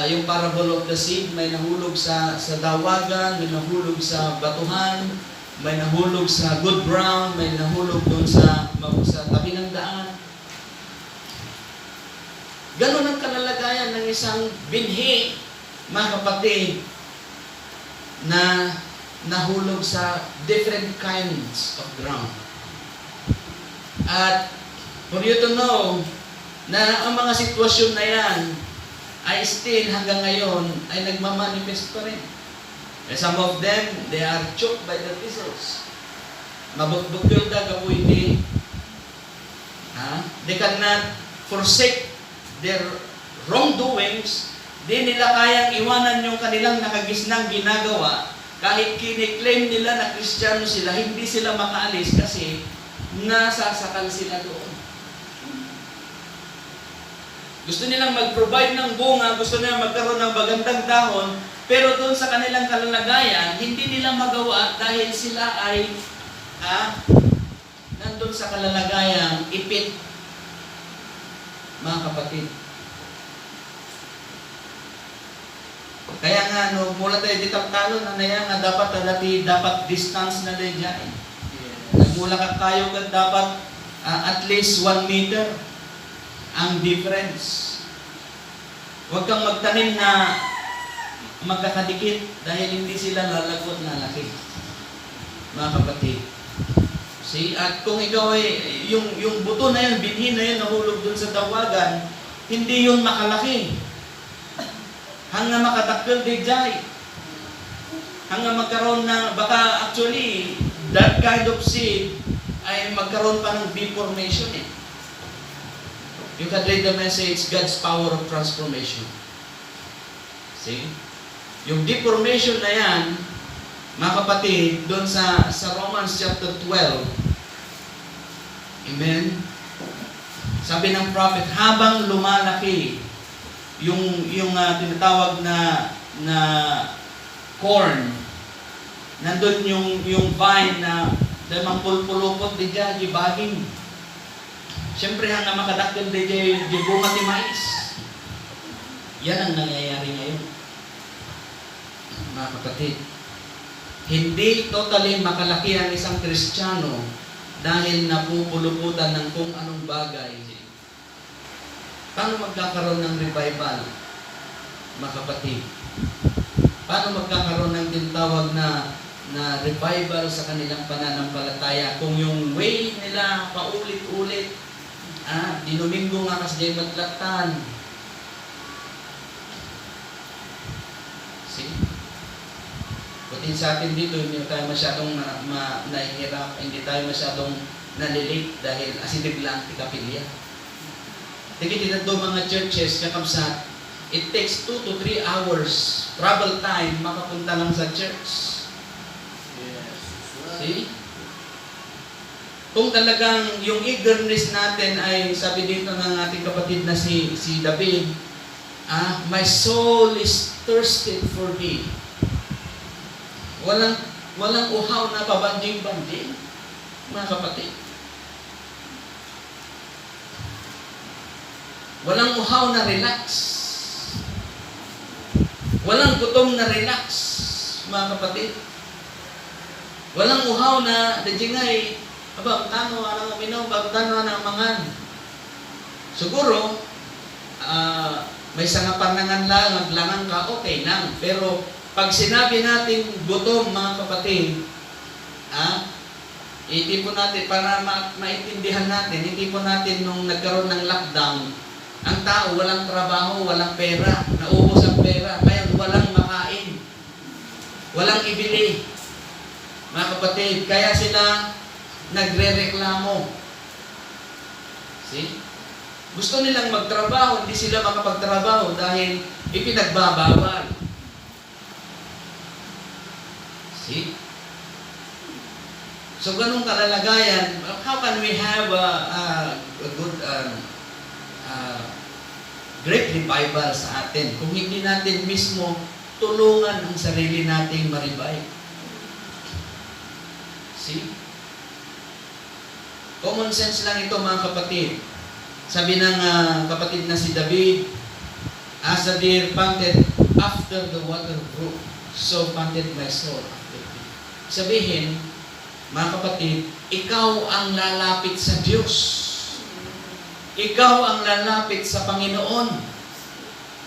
yung parable of the seed, may nahulog sa dawagan, may nahulog sa batuhan, may nahulog sa good ground, may nahulog doon sa tabi ng daan. Ganon ang kalalagayan ng isang binhi, mga kapatid, na nahulog sa different kinds of ground. At for you to know na ang mga sitwasyon na yan ay still hanggang ngayon ay nagmamanifest pa rin. And some of them, they are choked by the thistles. Mabukbuk yung dagapuiti. They cannot forsake their wrongdoings. Di nila kayang iwanan yung kanilang nakagisnang ginagawa. Kahit kiniklaim nila na Kristiyano sila, hindi sila makaalis kasi nasasakal sila doon. Gusto nilang mag-provide ng bunga, gusto nilang magkaroon ng magandang dahon, pero doon sa kanilang kalalagayan, hindi nila magawa dahil sila ay nandun sa kalalagayang ipit, mga kapatid. Kaya nga, mula tayo ditaptalo na naya nga dapat distance na tayo dyan. Nagmula ka kayo ka dapat at least 1 meter ang difference. Huwag kang magtanim na magkakadikit dahil hindi sila lalagot na laki. Mga kapatid. See? At kung ikaw ay, yung buto na yun, binhi na yun, nahulog dun sa dawagan, hindi yun makalaki. Hanggang makadakkel di jay. Hanggang magkaroon na, baka actually, that kind of seed ay magkaroon pa ng deformation eh. You can read the message, God's Power of Transformation. See? Yung deformation na yan, Mga kapatid, doon sa Romans chapter 12, amen? Sabi ng prophet, habang lumalaki yung tinatawag na corn, nandun yung vine na mangpulpulupot di dyan, ibaging. Siyempre, hanggang makadaktil di dyan, di bunga ti mais. Yan ang nangyayari ngayon. Mga kapatid, hindi totally makalaki ang isang Kristiyano dahil napupuluputan ng kung anong bagay. Paano magkakaroon ng revival, mga kapatid? Paano magkakaroon ng tinatawag na revival sa kanilang pananampalataya kung yung way nila paulit-ulit, dinumingo nga kasi matlaktan. See? Kutin sa atin dito, hindi tayo masyadong nahihirap, hindi tayo masyadong nalilate dahil asidib lang ti kapilya. Tigit ito mga churches, kakabsat, it takes 2 to 3 hours travel time makapunta lang sa church. Yes. See? Kung talagang yung eagerness natin ay, sabi dito ng ating kapatid na si David, my soul is thirsty for thee. Walang uhaw na pabanjing-banjing, mga kapatid. Walang uhaw na relax. Walang gutom na relax, mga kapatid. Walang uhaw na dajingay, tano ang uminom, tano ang mangan. Siguro, may sangapanangan lang, naglangan ka, okay lang. Pero, pag sinabi natin gutom, mga kapatid, hindi po natin, para maintindihan natin, hindi po natin nung nagkaroon ng lockdown, ang tao walang trabaho, walang pera, naubos ang pera, ngayon walang makain, walang ibili. Mga kapatid, kaya sila nagre-reklamo. See? Gusto nilang magtrabaho, hindi sila makapagtrabaho dahil ipinagbabawal. See? So, ganung kalalagayan, how can we have a good great revival sa atin kung hindi natin mismo tulungan ang sarili nating ma-revive? See? Common sense lang ito, mga kapatid. Sabi ng kapatid na si David, as the deer panted after the water brook, so panted my soul after thee. Sabihin, mga kapatid, ikaw ang lalapit sa Diyos. Ikaw ang lalapit sa Panginoon.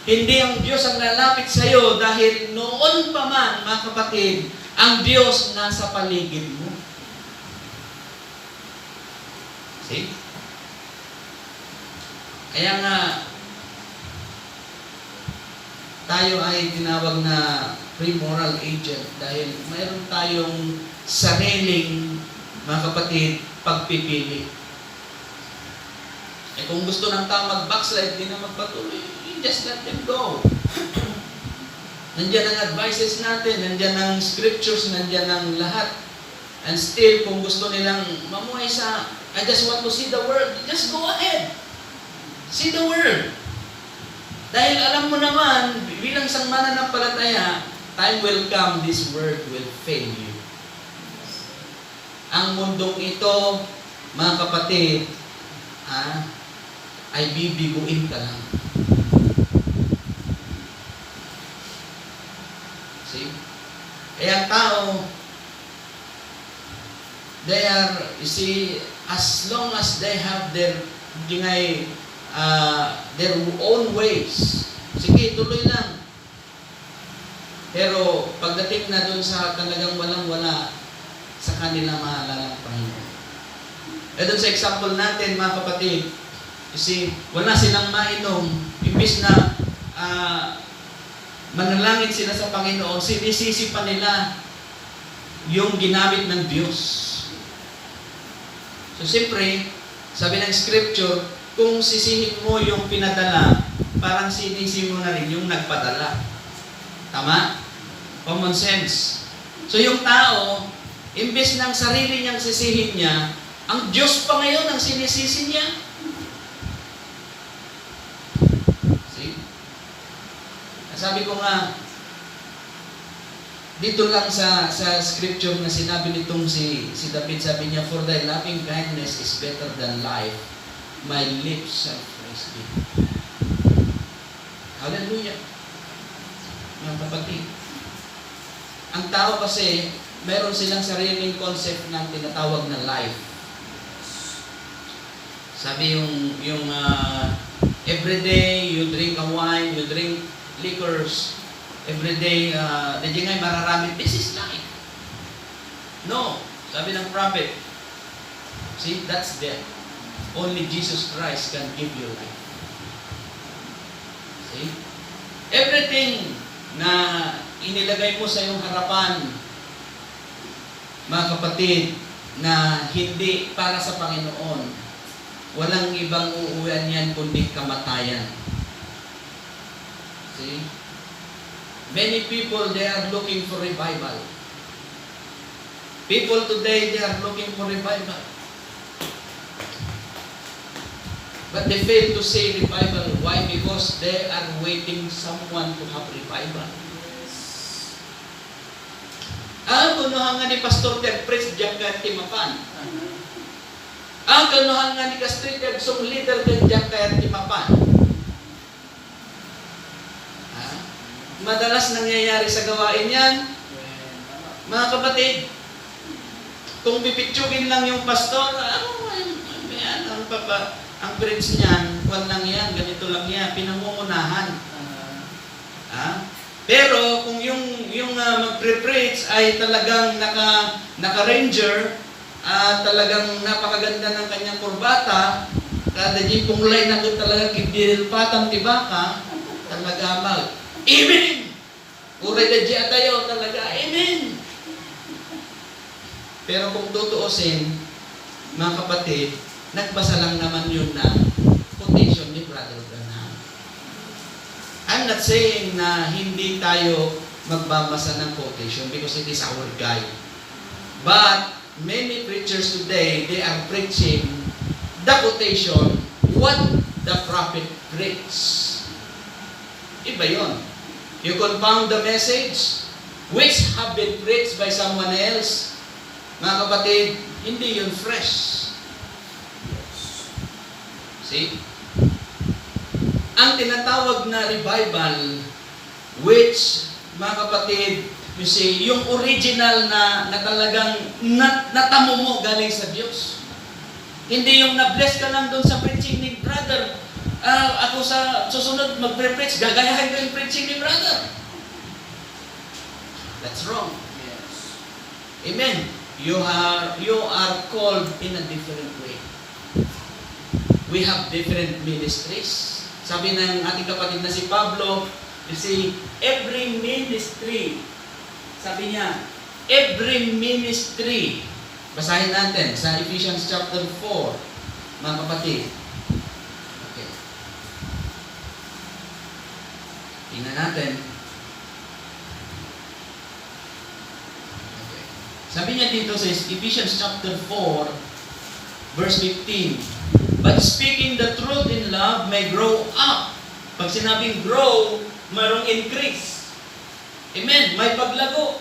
Hindi ang Diyos ang lalapit sa iyo dahil noon pa man, mga kapatid, ang Diyos nasa paligid mo. See? Kaya nga, tayo ay tinawag na pre-moral agent dahil mayroon tayong sariling, mga kapatid, pagpipili. Kung gusto ng tao mag-backslide, di na magpatuloy, just let them go. Nandiyan ang advices natin, nandiyan ang scriptures, nandiyan ang lahat. And still, kung gusto nilang mamuhay sa, I just want to see the world, just go ahead. See the world. Dahil alam mo naman, bilang isang mananampalataya, time will come, this world will fail you. Ang mundong ito, mga kapatid, ay bibiguin ka lang. See? Kaya ang tao, they are, you see, as long as they have their own ways, sige, tuloy lang. Pero pagdating na doon sa talagang walang-wala, sa kanila mahalala ang Panginoon. Doon sa example natin, mga kapatid, you see, wala silang mainom, imbis na manalangin sila sa Panginoon, sinisisi pa nila yung ginamit ng Diyos. So, siyempre, sabi ng scripture, kung sisihin mo yung pinadala, parang sinisi mo na rin yung nagpadala. Tama? Common sense. So yung tao, imbes ng sarili niyang sisihin niya, ang Diyos pa ngayon ang sinisisi niya. See? Sabi ko nga, dito lang sa scripture na sinabi nitong si David, sabi niya, "For thy loving kindness is better than life. My lips shall praise thee." Hallelujah. Mga kapatid, ang tao kasi, meron silang sariling concept ng tinatawag na life. Sabi yung everyday you drink a wine, you drink liquors, everyday, hindi nga mararami, this is life. No, sabi ng prophet, see, that's death. Only Jesus Christ can give you life. See? Everything na inilagay mo sa iyong harapan, mga kapatid, na hindi para sa Panginoon, walang ibang uuwian yan kundi kamatayan. See? Many people, they are looking for revival. People today, they are looking for revival. But they fail to say revival. Why? Because they are waiting someone to have revival. Kunuhan nga ni Pastor Ted Pres diyan ka timapan. Kunuhan nga ni Pastor Ted song leader diyan ka timapan. Madalas nangyayari sa gawain yan. Mga kapatid, kung pipitsugin lang yung pastor, ang preach niyan, wala lang yan, ganito lang yan, pinangungunahan. Pero kung yung magpre-preach ay talagang naka-ranger, talagang napakaganda ng kanyang kurbata, kada di punglay na kung talaga kibiril-patang tibaka, talaga mag, Amen! Uray na diya tayo, talaga, Amen! Pero kung tutuusin, mga kapatid, nagbasa lang naman yun na quotation ni Brother Branham. I'm not saying na hindi tayo magbabasa ng quotation because it is our guide. But many preachers today, they are preaching the quotation, what the prophet preached. Iba yun. You confound the message which have been preached by someone else. Mga kapatid, hindi yun fresh. See? Ang tinatawag na revival, which, mga kapatid, you see, yung original na talagang natamo mo galing sa Diyos. Hindi yung na-bless ka lang doon sa preaching ni brother. Ako sa susunod magpre-preach, gagayahin ko yung preaching ni brother. That's wrong. Yes. Amen. You are called in a different way. We have different ministries. Sabi ng ating kapatid na si Pablo, you see, every ministry, sabi niya, every ministry, basahin natin sa Ephesians chapter 4, mga kapatid. Okay. Tingnan natin. Okay. Sabi niya dito sa Ephesians chapter 4, verse 15, but speaking the truth in love may grow up. Pag sinabing grow, mayroong increase. Amen. May paglago.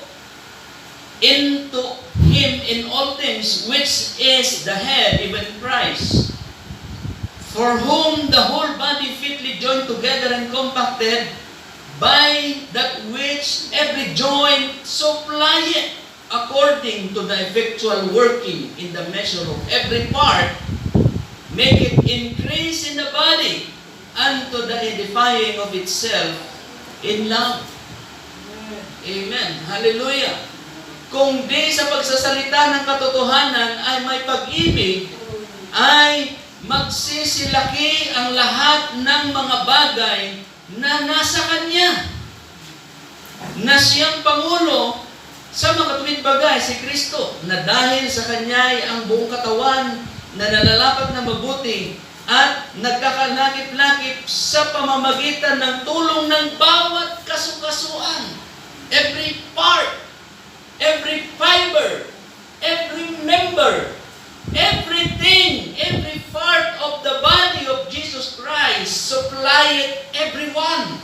Into Him in all things, which is the head, even Christ. For whom the whole body fitly joined together and compacted by that which every joint supplieth, according to the effectual working in the measure of every part, make it increase in the body unto the edifying of itself in love. Amen. Hallelujah. Kung di sa pagsasalita ng katotohanan ay may pag-ibig, ay magsisilaki ang lahat ng mga bagay na nasa Kanya. Na siyang Pangulo sa mga tuwid bagay, si Kristo, na dahil sa Kanya ay ang buong katawan na nalalapat na mabuti at nagkakalakip-lakip sa pamamagitan ng tulong ng bawat kasukasuan. Every part, every fiber, every member, everything, every part of the body of Jesus Christ, supply it everyone.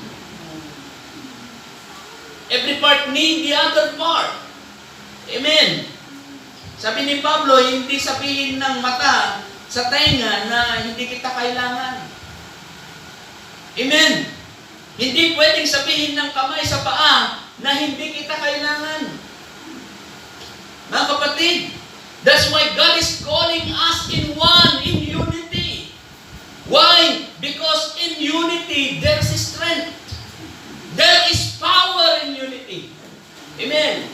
Every part need the other part. Amen. Sabi ni Pablo, hindi sabihin ng mata sa tenga na hindi kita kailangan. Amen. Hindi pwedeng sabihin ng kamay sa paa na hindi kita kailangan. Mga kapatid, that's why God is calling us in one, in unity. Why? Because in unity, there is strength. There is power in unity. Amen.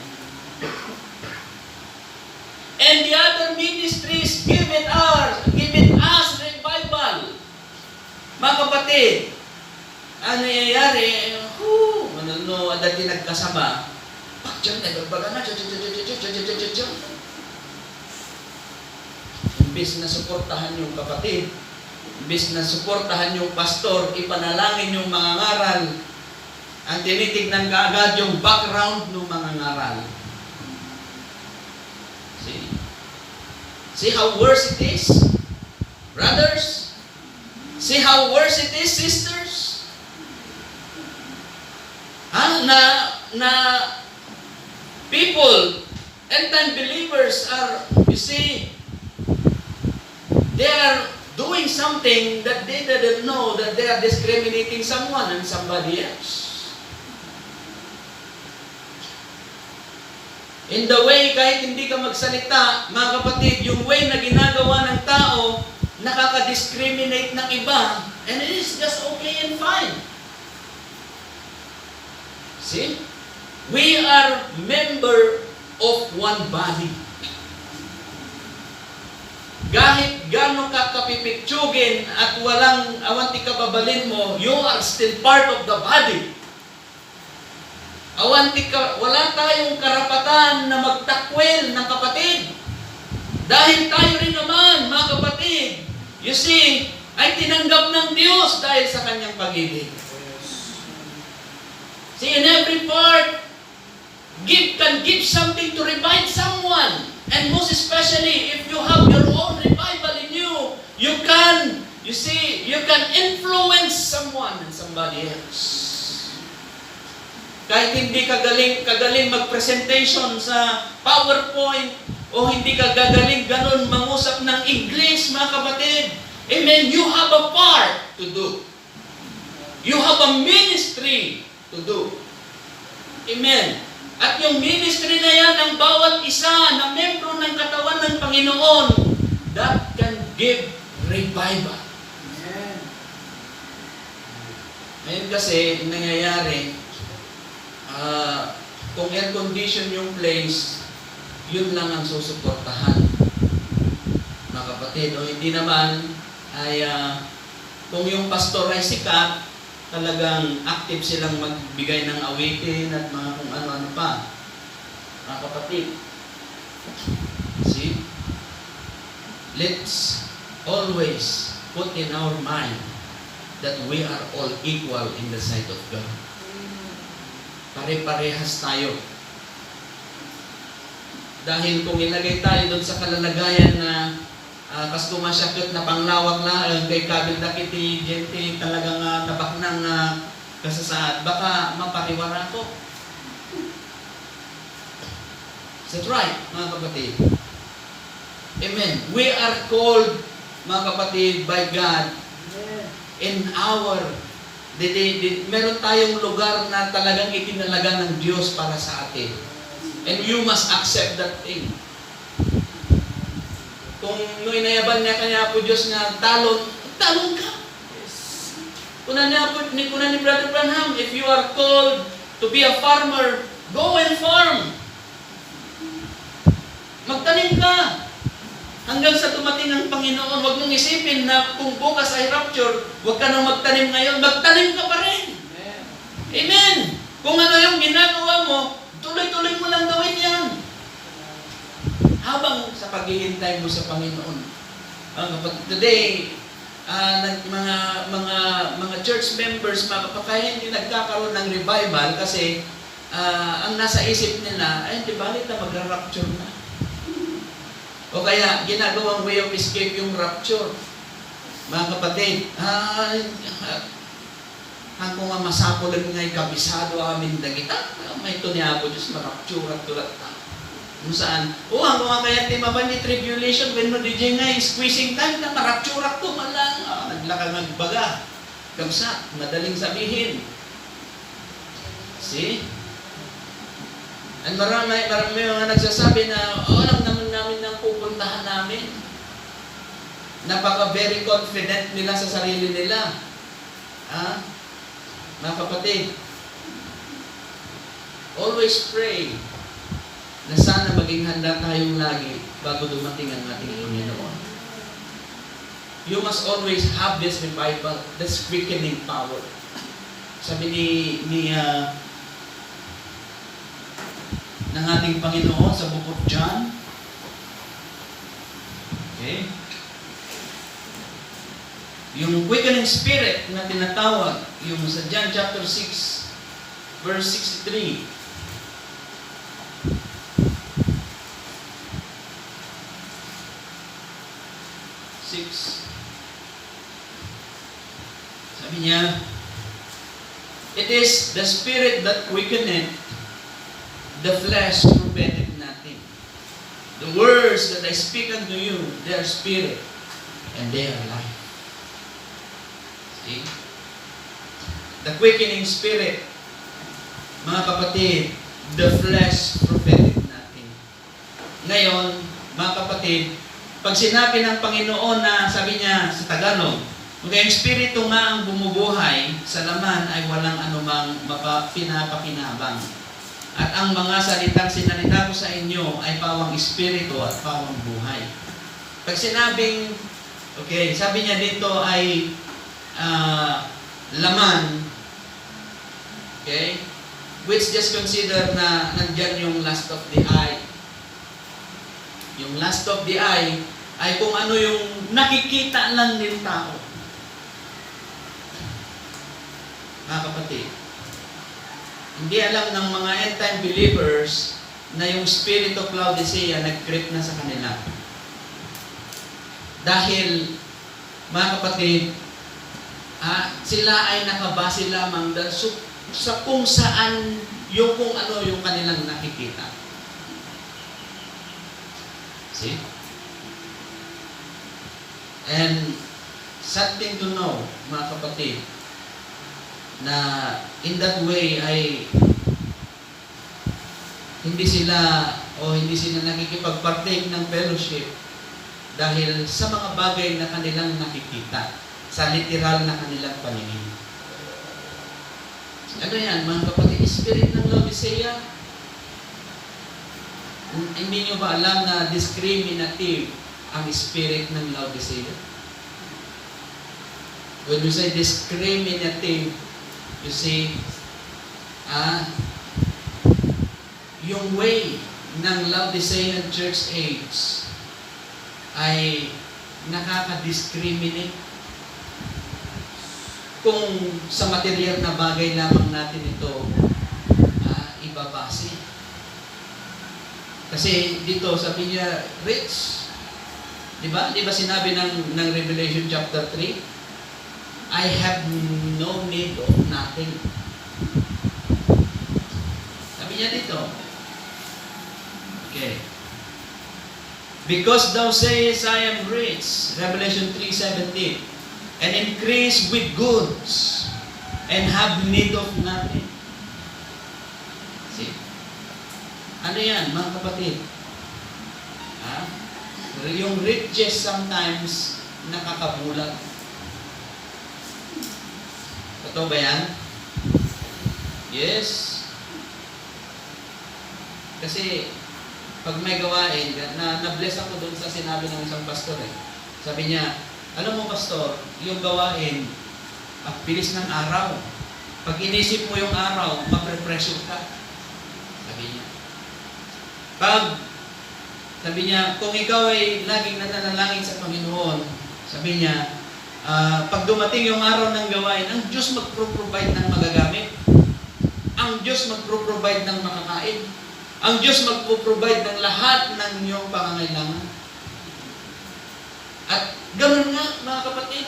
And the other ministries give it us revival. Mga kapatid, ano nangyayari? Dati nagkasama. Pakyan, nagbaga na. Imbis na suportahan yung kapatid, imbis na suportahan yung pastor, ipanalangin yung mga ngaral, ang tinitignan kaagad yung background ng mga ngaral. See how worse it is? Brothers? See how worse it is, sisters? Na people, end-time believers are, you see, they are doing something that they didn't know, that they are discriminating someone and somebody else. In the way, kahit hindi ka magsalita, mga kapatid, yung way na ginagawa ng tao, nakaka-discriminate ng iba, and it is just okay and fine. See? We are member of one body. Kahit gano'n ka kapipiktsugin at walang awanti ka babalin mo, you are still part of the body. Awanti ka, wala tayong karapatan na magtakwil ng kapatid. Dahil tayo rin naman, mga kapatid, you see, ay tinanggap ng Diyos dahil sa kanyang pag-ibig. See, in every part, can give something to revive someone. And most especially, if you have your own revival in you, you can influence someone and somebody else. Kahit hindi kagaling mag-presentation sa PowerPoint, o hindi ka gagaling ganun mangusap ng English, mga kapatid, amen, you have a part to do. You have a ministry to do. Amen. At yung ministry na yan, ang bawat isa na membro ng katawan ng Panginoon, that can give revival. Amen. Ngayon kasi, nangyayari, kung air condition yung place, yun lang ang susuportahan. Mga kapatid, o hindi naman ay kung yung pastor ay sikat, talagang active silang magbigay ng awitin at mga kung ano-ano pa. Mga kapatid, see? Let's always put in our mind that we are all equal in the sight of God. Pare-parehas tayo. Dahil kung ilagay tayo doon sa kalalagayan na kas kumasyakot na panglawak na kay kabil dakiti gente talagang tabak ng kasasaad, baka mapariwara ko. Is that right, mga kapatid? Amen. We are called, mga kapatid, by God in our meron tayong lugar na talagang itinalaga ng Diyos para sa atin. And you must accept that thing. Kung inayaban niya kanya po Diyos nga talon ka. Yes. Kuna ni Brother Branham, if you are called to be a farmer, go and farm. Magtanim ka. Hanggang sa dumating ang Panginoon, huwag mong isipin na kung bukas ay rapture, huwag ka nang magtanim ngayon, magtanim ka pa rin. Amen. Amen. Kung ano yung ginagawa mo, tuloy-tuloy mo lang gawin yan. Habang sa paghihintay mo sa Panginoon. Today, mga church members, kaya hindi nagkakaroon ng revival kasi ang nasa isip nila, ay, di balit na magra-rapture na. O kaya, ginagawang way of escape yung rapture. Mga kapatid, hanggang nga masapulan nga'y kabisado amin dagita, may ito niya po Diyos, marapture at tulat na. Kung saan, hanggang nga kaya timaban ni tribulation, when no DJ nga, squeezing time na marapture at tumalang, naglakang nagbaga. Kamsa, madaling sabihin. See? And marami mga nagsasabi na, alam naman namin ng pupuntahan namin. Napaka-very confident nila sa sarili nila. Mga kapatid, always pray na sana maging handa tayong lagi bago dumating ang ating Panginoon. You must always have this revival, this quickening power. Sabi ng ating Panginoon sa Book of John. Okay? Yung quickening spirit na tinatawag, yung sa John chapter 6, verse 63. Sabi niya, it is the spirit that quickeneth, the flesh profiteth nothing. The words that I speak unto you, they are spirit, and they are life. See? The quickening spirit, mga kapatid, the flesh profiteth nothing. Ngayon, mga kapatid, pag sinabi ng Panginoon na, sabi niya sa Tagalog, kung yung Espiritu nga ang bumubuhay, sa laman ay walang anumang pinapakinabang. At ang mga salitang sinalita ko sa inyo ay pawang Espiritu at pawang buhay. Pag sinabing, okay, sabi niya dito ay laman, okay, which just consider na nandyan yung lust of the eye. Yung lust of the eye ay kung ano yung nakikita lang ng tao. Mga kapatid, hindi alam ng mga end-time believers na yung spirit of Laodicea nag-creep na sa kanila. Dahil, mga kapatid, sila ay nakabase lamang sa kung saan yung kung ano yung kanilang nakikita. See? And something to know, mga kapatid, na in that way ay hindi sila nakikipag-partake ng fellowship dahil sa mga bagay na kanilang nakikita, sa literal na kanilang paningin. Ano yan, mga kapatid? Spirit ng Laodicea? Hindi nyo ba alam na discriminative ang spirit ng Laodicea? When we say discriminative, you see, yung way ng Laodicean church age ay nakaka-discriminate. Kung sa material na bagay lamang natin ito ibabase. Kasi dito sabi niya, rich. Diba? Diba sinabi ng Revelation chapter 3? I have no need of nothing. Sabi niya dito. Okay. Because thou sayest, I am rich, Revelation 3:17, and increase with goods, and have need of nothing. See? Ano yan, mga kapatid? Yung riches sometimes nakakabulag. Totoo ba yan? Yes. Kasi, pag may gawain, na-bless ako doon sa sinabi ng isang pastor eh. Sabi niya, alam mo pastor, yung gawain, ang bilis ng araw. Pag inisip mo yung araw, mapre-pressure ka. Sabi niya. Sabi niya, kung ikaw ay laging nananalangin sa Panginoon, sabi niya, pag dumating yung araw ng gawain, ang Diyos magpro-provide ng magagamit. ang Diyos magpro-provide ng makakain. Ang Diyos magpo-provide ng lahat ng iyong pangangailangan. At ganoon nga, mga kapatid.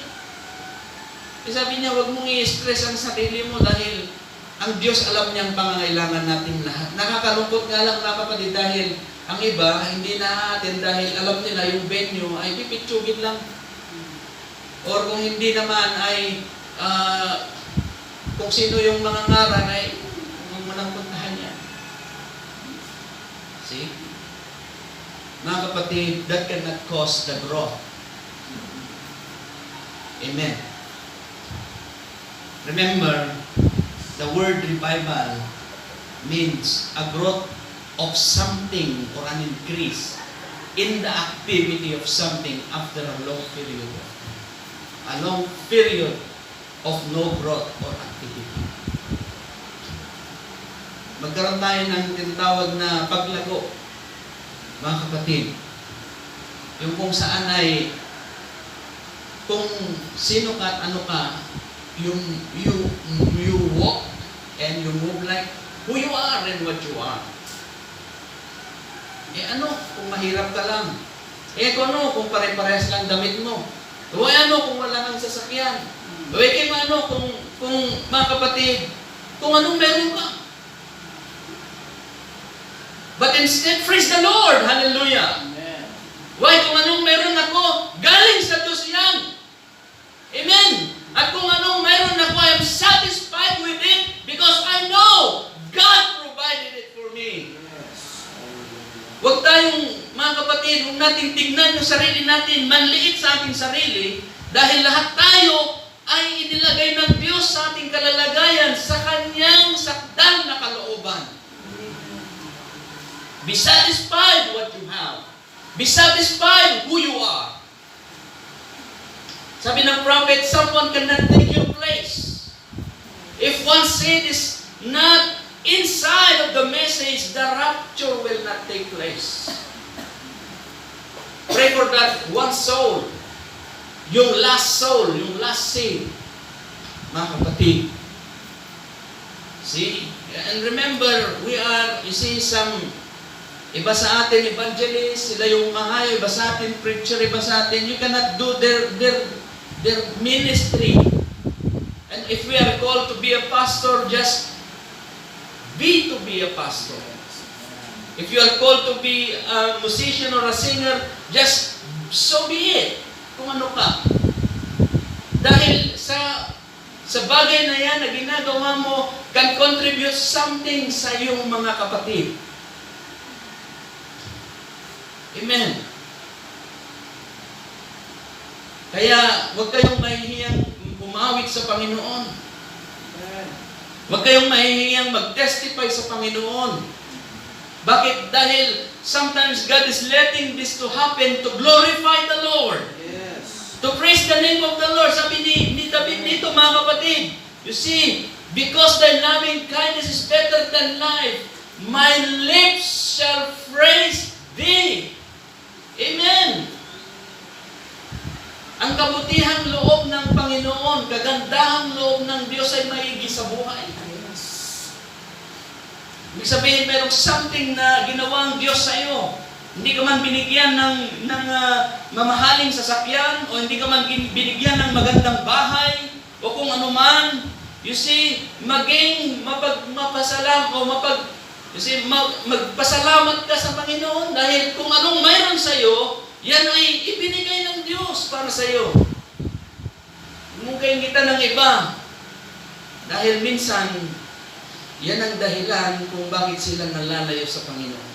Sabi niya, huwag mong i-stress ang sarili mo dahil ang Diyos alam niyang pangangailangan natin lahat. Nakakalungkot nga lang, mga kapatid, dahil ang iba, hindi na-attend dahil alam nila yung venue ay pipitsugin lang. Or kung hindi naman ay kung sino yung mga ngaran ay huwag mo nang puntahan yan. See? Mga kapatid, that cannot cause the growth. Amen. Remember, the word revival means a growth of something or an increase in the activity of something after a long period. A long period of no growth or activity. Magkaroon tayo ng tinatawag na paglago, mga kapatid. Yung kung saan ay, kung sino ka at ano ka, you walk and you move like who you are and what you are. Ano kung mahirap ka lang? Kung ano kung pare-parehas lang damit mo? Ano kung wala kang sasakyan? Kung mga kapatid, kung anong meron ka. But instead, praise the Lord! Hallelujah! Amen. Why? Kung anong meron ako, galing sa Diyos yan. Amen! At kung anong meron ako, I am satisfied with it because I know God provided it for me. Yes. Huwag tayong, mga kapatid, huwag natin tignan yung sarili natin, manliit sa ating sarili, dahil lahat tayo ay inilagay ng Diyos sa ating kalalagayan sa Kanyang sakdal na kalooban. Be satisfied what you have. Be satisfied who you are. Sabi ng prophet, someone cannot take your place. If one seed is not inside of the message, the rapture will not take place. Pray for that one soul. Yung last soul, yung last seed. Mga kapatid. See? And remember, we are, you see, iba sa atin evangelist, sila yung mahayo, iba sa atin preacher, iba sa atin, you cannot do their ministry. And if we are called to be a pastor, just be to be a pastor. If you are called to be a musician or a singer, just so be it. Kung ano ka. Dahil sa bagay na yan na ginagawa mo, can contribute something sa iyong mga kapatid. Amen. Kaya, huwag kayong mahihiyang umawit sa Panginoon. Huwag kayong mahihiyang mag-testify sa Panginoon. Bakit? Dahil sometimes God is letting this to happen to glorify the Lord. Yes. To praise the name of the Lord. Sabi ni David dito, mga kapatid, you see, because thy loving kindness is better than life, my lips shall praise thee. Amen. Ang kabutihang loob ng Panginoon, kagandahang loob ng Diyos ay maigi sa buhay. Yes. Ibig sabihin, merong something na ginawa ang Diyos sa iyo. Hindi ka man binigyan ng mamahaling sasakyan, o hindi ka man binigyan ng magandang bahay, o kung ano man. You see, maging magpasalamat ka sa Panginoon dahil kung anong mayroon sa iyo, yan ay ibinigay ng Diyos para sa iyo. Mungkain kita ng iba. Dahil minsan, yan ang dahilan kung bakit sila nalalayo sa Panginoon.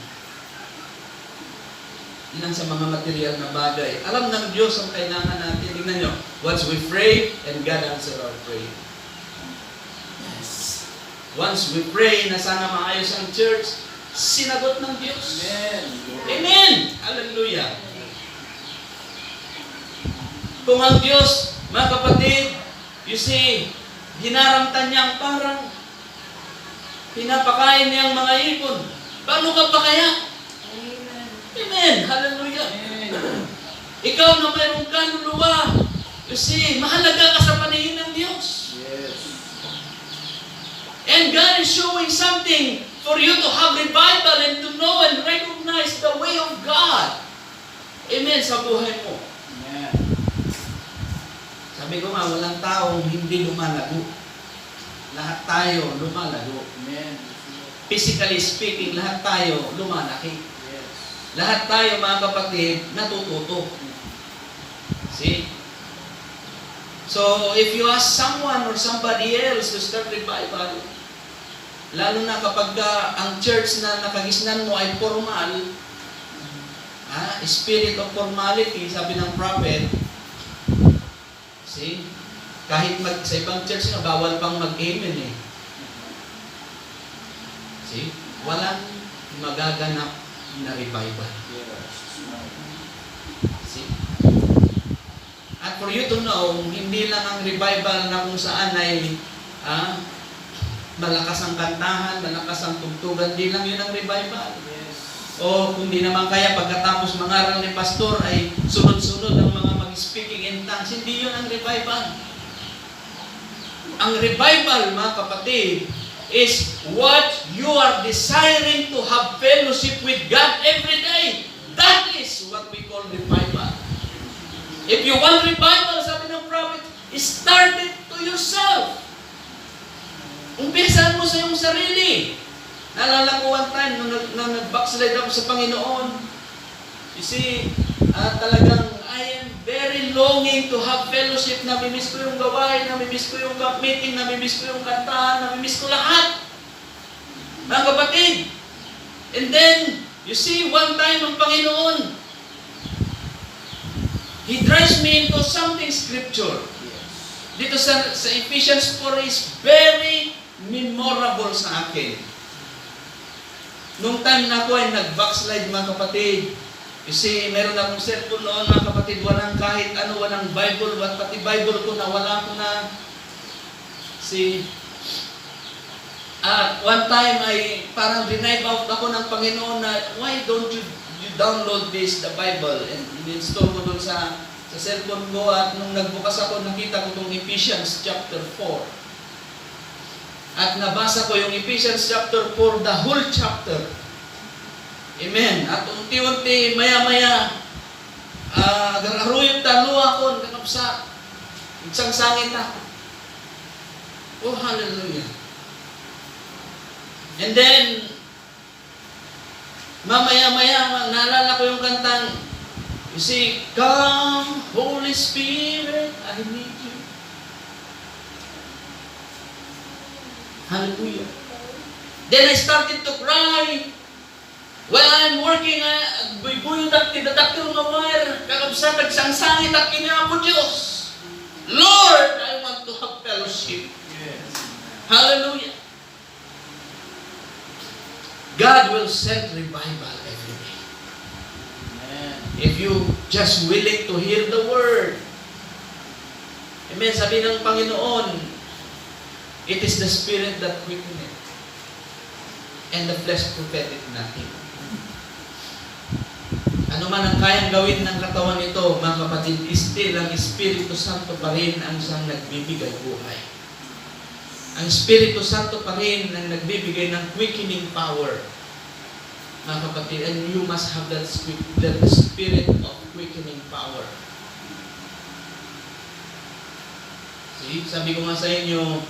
Ilan sa mga material na bagay. Alam ng Diyos ang kailangan natin. Tingnan nyo. Once we pray, and God answer our prayer. Yes. Once we pray na sana maayos ang church, sinagot ng Diyos. Amen. Amen. Hallelujah. Kung ang Diyos, mga kapatid, you see, dinaramtan niya ang parang pinapakain niya ang mga ibon. Paano ka pa kaya? Amen. Amen. Hallelujah. Amen. Ikaw na mayroong kaluluwa, you see, mahalaga ka sa paningin ng Diyos. Yes. And God is showing something for you to have revival and to know and recognize the way of God. Amen sa buhay mo. Amen. Sabi ko nga, walang taong hindi lumalago. Lahat tayo lumalago. Amen. Physically speaking, lahat tayo lumalaki. Yes. Lahat tayo, mga kapatid, natututo. See? So, if you ask someone or somebody else to start revival, lalo na kapag ang church na nakagisnan mo ay formal, spirit of formality, sabi ng prophet, see? Kahit sa ibang church na bawal pang mag-amen eh. See? Walang magaganap na revival. See? At for you to know, hindi lang ang revival na kung saan ay malakas ang kantahan, malakas ang tugtugan, hindi lang yun ang revival. Yes. O kung di naman kaya pagkatapos mangaral ni pastor ay sunod-sunod ang mga mag-speaking in tongues, hindi yun ang revival. Ang revival, mga kapatid, is what you are desiring to have fellowship with God every day. That is what we call revival. If you want revival, sabi ng prophet, start it to yourself. Umpisahan mo sa iyong sarili. Naalala ko one time, nung nag-backslide ako sa Panginoon, you see, talagang I am very longing to have fellowship. Namimiss ko yung gawain, namimiss ko yung meeting, namimiss ko yung kantahan, namimiss ko lahat. Mga kapatid. And then, you see, one time ang Panginoon, He drives me into something scripture. Dito sa Ephesians 4 is very memorable sa akin. Nung time na ako ay nag-backslide, mga kapatid, you see, meron akong cellphone noon, mga kapatid, walang kahit ano, walang Bible, pati Bible ko nawala ko na. See, one time ay parang denive out ako ng Panginoon na, why don't you download this, the Bible, and in-install ko doon sa cellphone ko, at nung nagbukas ako, nakita ko itong Ephesians chapter 4. At nabasa ko yung Ephesians chapter 4, the whole chapter. Amen. At unti-unti, maya-maya, gararuyot talua ko, kanapsa, isang sangit ako. Oh, hallelujah. And then, mamaya-maya, naalala ko yung kantang, you see, come, Holy Spirit, I need you. Hallelujah. Then I started to cry. While I'm working, buyo daktil nga wire, kakabsa, nagsangsangit ang kiniya po Diyos. Lord, I want to have fellowship. Yes. Hallelujah. God will send revival every day. Amen. If you just willing to hear the word. Amen. Sabi ng Panginoon, it is the Spirit that quickeneth, and the flesh profiteth nothing. Ano man ang kayang gawin ng katawan nito, mga kapatid, still ang Espiritu Santo pa rin ang siyang nagbibigay buhay. Ang Espiritu Santo pa rin ang nagbibigay ng quickening power. Mga kapatid, and you must have that spirit of quickening power. See, sabi ko nga sa inyo,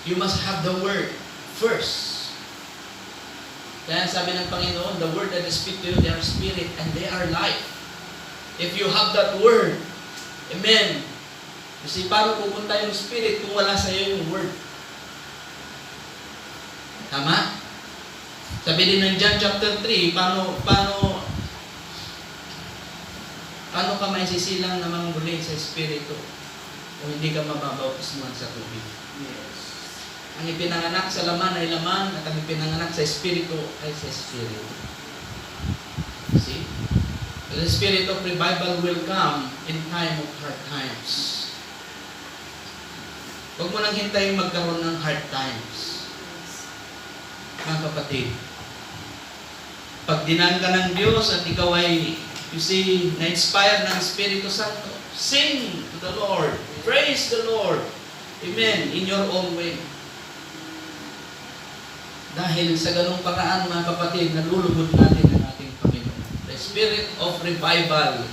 you must have the Word first. Kaya sabi ng Panginoon, the Word that I speak to you, they are spirit and they are life. If you have that Word, amen. Kasi paano pupunta yung spirit kung wala sa iyo yung Word? Tama? Sabi din ng John chapter 3, paano ka maisisilang namang muli sa Espiritu kung hindi ka mababautismuhan sa tubig? Yes. Ang ipinanganak sa laman ay laman, at ang ipinanganak sa Espiritu ay sa Espiritu. See? The Spirit of revival will come in time of hard times. Huwag mo nang hintayin magkaroon ng hard times. Mga kapatid, pag dinaan ka ng Diyos at ikaw ay, you see, na-inspire ng Espiritu Santo, sing to the Lord, praise the Lord, amen, in your own way. Dahil sa ganung paraan, mga kapatid, nalulugod natin ang ating Panginoon. The spirit of revival,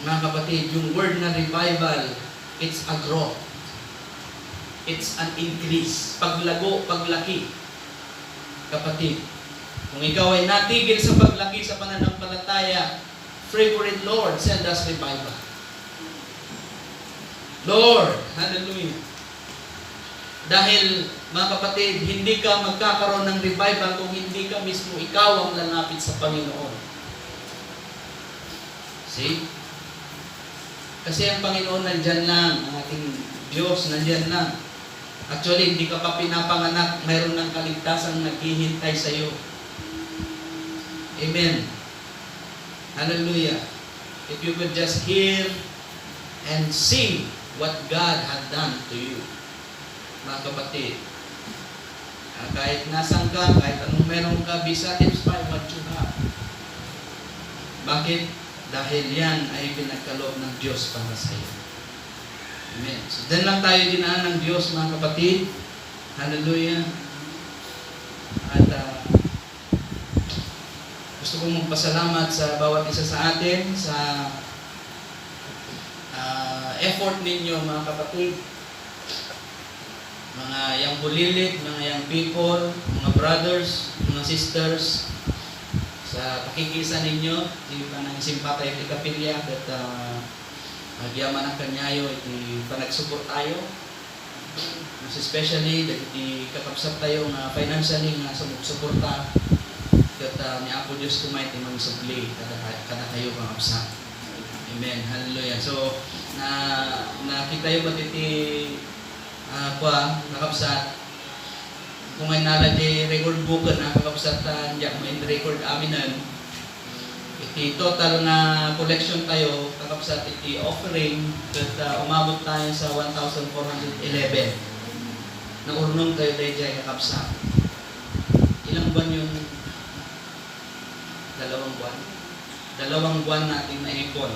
mga kapatid, yung word na revival, it's a growth. It's an increase. Paglago, paglaki. Kapatid, kung ikaw ay natigil sa paglaki sa pananampalataya, pray for it, Lord, send us revival. Lord, hallelujah. Dahil, mga kapatid, hindi ka magkakaroon ng revival kung hindi ka mismo ikaw ang lalapit sa Panginoon. See? Kasi ang Panginoon nandyan lang, ang ating Diyos nandyan lang. Actually, hindi ka pa pinapanganak, mayroon ng kaligtasang naghihintay sa iyo. Amen. Hallelujah. If you could just hear and see what God had done to you. Mga kapatid, kahit nasan ka, kahit anong meron ka, be satisfied what you have. Bakit? Dahil yan ay pinagkaloob ng Diyos para sa iyo. Amen. So, dyan lang tayo dinaan ng Diyos, mga kapatid. Hallelujah. At gusto kong magpasalamat sa bawat isa sa atin sa effort ninyo, mga kapatid. Mga young bulilit, mga young people, mga brothers, mga sisters, sa pakikisa ninyo, di pa nang simpatay at ikapilya, at agyaman ang kanyayo, iti panagsuport tayo. Mas especially, iti kakapsat tayo nga financially nga sumuporta, at ni Apo Diyos kumay iti magsubli, kada kayo kakapsat. Amen. Hallelujah. So, nakita yung ba't iti nakapsat, kung may nalagay record book na kakapsat diyan may record aminan, iti total na collection tayo kakapsat iti offering at umabot tayo sa 1,411 na urnong tayo dyan kakapsat. Ilang buwan yung 2 buwan? 2 buwan natin na-ipon.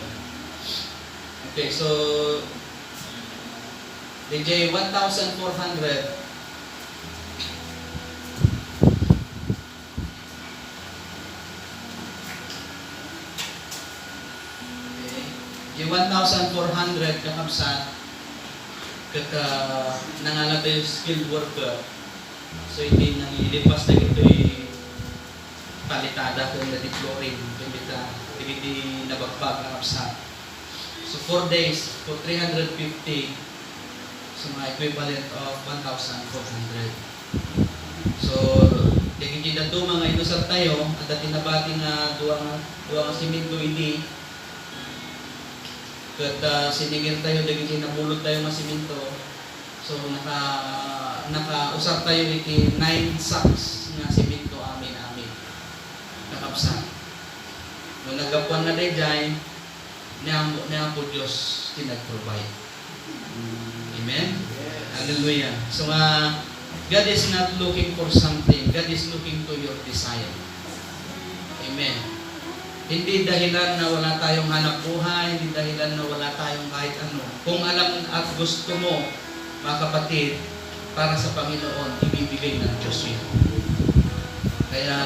Okay, so DJ 1,400. Di 1,400 kakapsat kaka nangalap yung skilled worker. So hindi nang ilipas na ito palitada kung na-deploring kung hindi nabagbag kakapsat. So 4 days for 350. So, mga equivalent of 1,400. So, hindi na ito mga inusap tayo at dati nabati nga duwang simento hindi. At sinigil tayo, hindi nabulot tayo mga simento. So, nakausap tayo iti 9 sacks nga simento amin. Nakapsa. Nung nagapuan na day dyan, niya po Diyos tinag-provide. Amen? Yes. Hallelujah. So, God is not looking for something. God is looking to your desire. Amen. Hindi dahilan na wala tayong hanap buhay, hindi dahilan na wala tayong kahit ano. Kung alam at gusto mo, mga kapatid, para sa Panginoon, ibibigay ng Diyos yun. Kaya,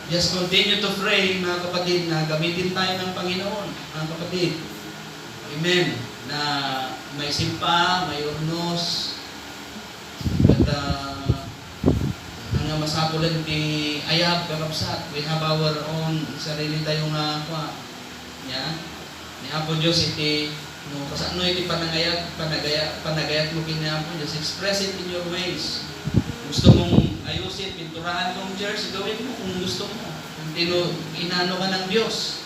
just continue to pray, mga kapatid, na gamitin tayo ng Panginoon, mga kapatid. Amen. Na may simpa, may urnos, at ang masapulan di ayab, kakapsat. We have our own sarili tayong ni Apo Diyos iti no kasano iti panagayat mo kini Apo Diyos. Express it in your ways. Gusto mong ayusin, pinturahan tong church, gawin mo kung gusto mo. Kung inano ka ng Diyos.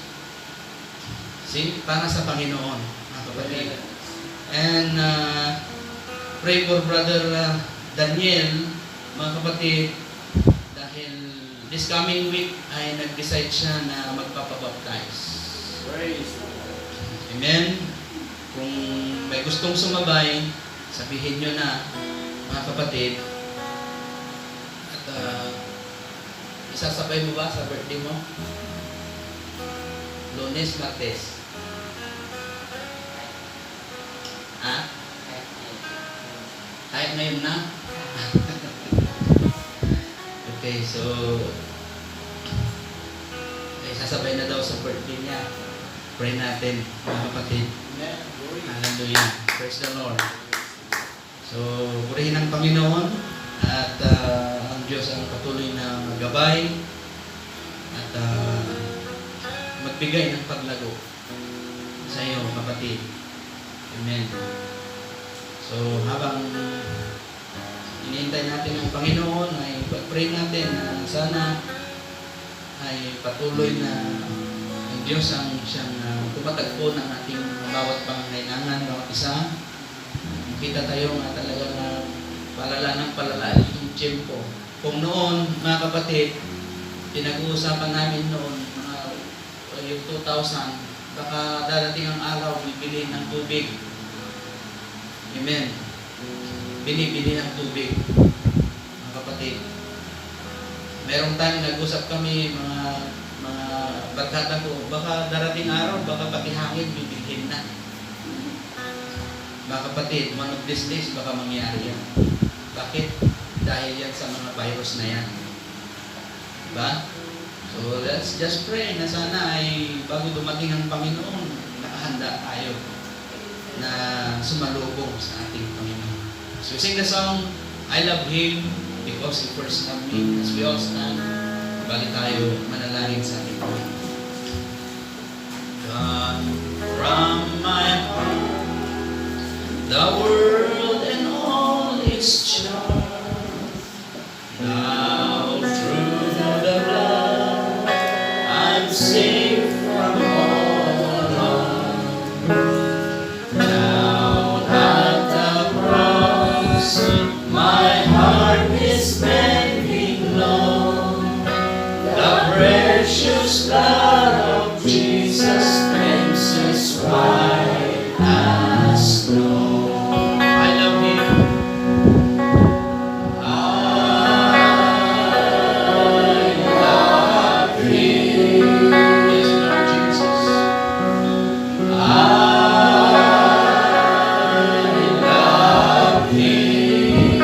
See? Para sa Panginoon, mga kapatid. And pray for Brother Daniel, mga kapatid, dahil this coming week ay nag-decide siya na magpapabaptize. Praise. Amen? Kung may gustong sumabay, sabihin nyo na, mga kapatid, at isasabay mo ba sa birthday mo? Lunes, Martes. Ha? Kahit ngayon na? Okay. so sasabay na daw sa birthday niya. Pray natin, mga kapatid. Amen. Glory. Hallelujah. Praise the Lord. So, purihin ang Panginoon at ang Diyos ang patuloy na maggabay at magbigay ng paglago sa iyo, kapatid. Amen. So, habang hinihintay natin ang Panginoon, ay pag-pray natin na sana ay patuloy na ang Diyos ang siyang tumatagpo ng ating bawat pangangailangan, bawat isa. Kita tayo nga talaga na palala ng palala itong tiyempo. Kung noon, mga kapatid, pinag-uusapan namin noon, mga yung 2000, baka darating ang araw, bibili ng tubig. Amen. Binibili ng tubig, mga kapatid. Merong time nag-usap kami, mga barkada ko, baka darating araw, baka pati hangin, bibilhin na. Mga kapatid, one of these days, baka mangyari yan. Bakit? Dahil yan sa mga virus na yan. Diba? So, let's just pray na sana ay bago dumating ang Panginoon, nakahanda tayo na sumalubong sa ating Panginoon. So, sing the song, I Love Him because He first loved me. As we all stand, bali tayo manalangin sa ating Panginoon. God, from my heart, the world and all its charm, now through the blood, I'm safe from all harm. Now at the cross, my heart is bending low. The precious blood of Jesus cleanses white as snow. I love Him. I love Him. Yes, Lord Jesus. I love Him.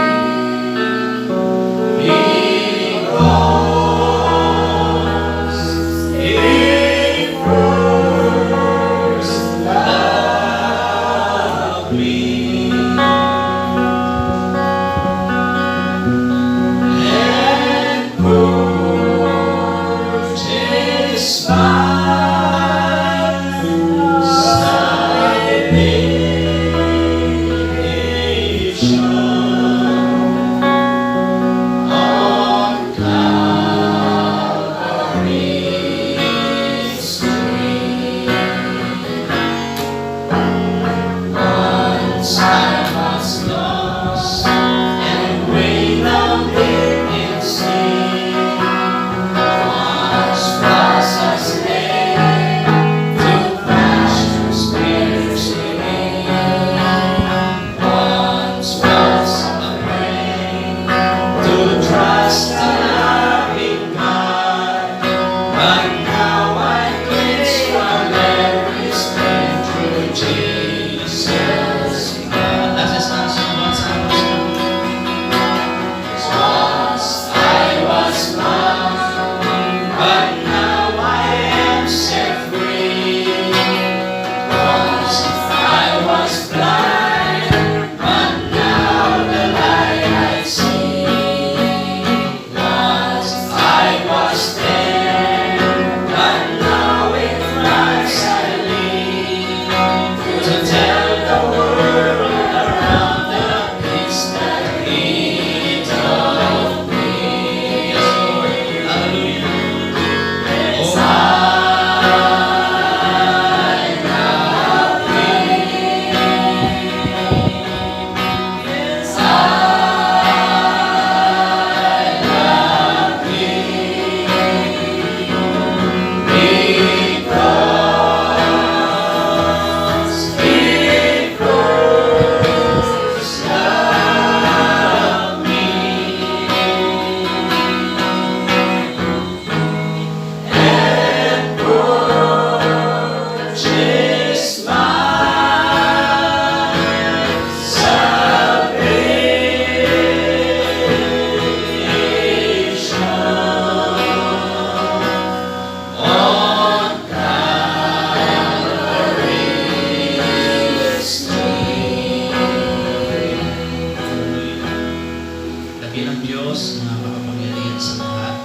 dakilang Diyos na makapangyarihan sa lahat.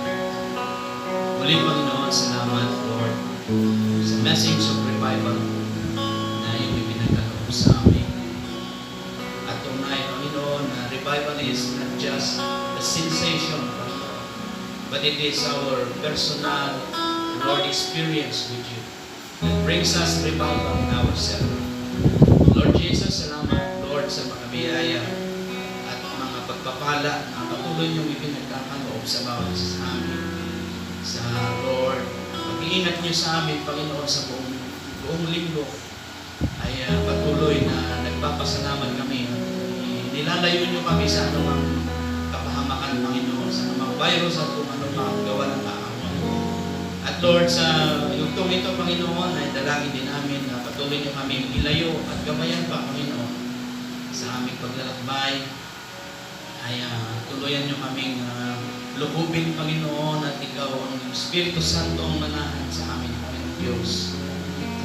Muli, Panginoon, salamat, Lord, sa message of revival na iyong ipinagkaloob sa amin. At tunay, Panginoon, na revival is not just the sensation, Panginoon, but it is our personal, Lord, experience with you that brings us revival in ourselves. Lord Jesus, salamat, Lord, sa mga biyaya at mga pagpapala na patuloy niyong ipinagkakaloob sa bawat isa sa amin. Sa Lord, pag-iingat niyo sa amin, Panginoon, sa buong linggo ay patuloy na nagpapasalamat kami. Nilalayo niyo kami sa anumang kapahamakan, Panginoon, sa anumang virus at kung anumang gawa ng kaaway. At Lord, sa yugtong ito, Panginoon, ay dalangin din namin na patuloy niyo kami ilayo at gabayan pa, Panginoon, sa aming paglalakbay. Ay tuluyan niyo kaming lububin, Panginoon, at Ikaw ang Espiritu Santo ang manahan sa amin, Panginoon Diyos.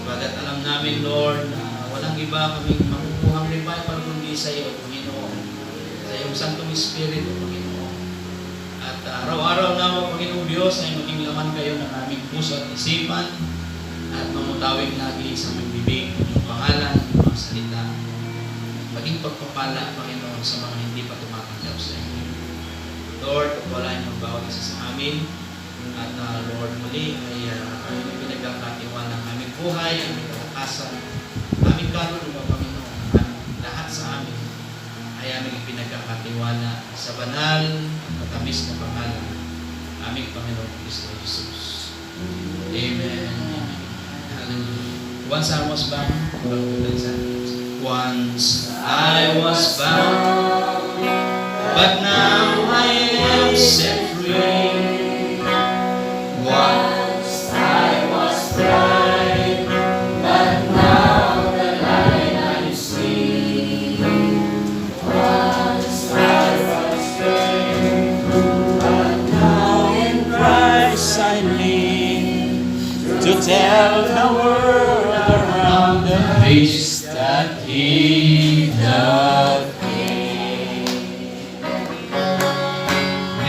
Sabagat alam namin, Lord, na walang iba kaming makukuhang revival kundi sa iyo, Panginoon, sa iyong Santong Espiritu, Panginoon. At araw-araw naman, Panginoon Diyos, ay maging laman kayo ng aming puso at isipan at mamutawing lagi sa aming bibig, yung pangalan, yung mga salita. Maging pagpapala, Panginoon, sa mga hindi pa tumatanggap sa inyo. Lord, pagpalain mo bawat isa sa amin. At Lord, muli ay aming pinagkakatiwala ng aming buhay, aming kalakasan, aming kaluluwa, Panginoon, lahat sa amin ay aming pinagkakatiwala sa banal at matamis na pangalan, aming Panginoon Kristo Jesus. Amen. Hallelujah. Once I was bound, once I was bound, but now I am set free. Once I was blind, but now the light I see. Once I was blind, but now in Christ I live, to tell the world around the face that He doth.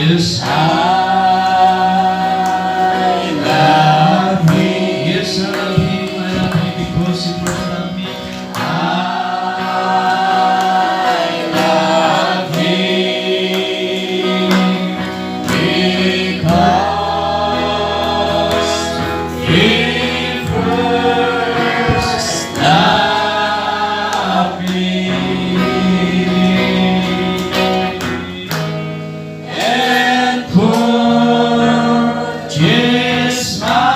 Yes, I love Him. Yes, I love Him. I love Him because He first loved me. I love Him because He first loved me. Just my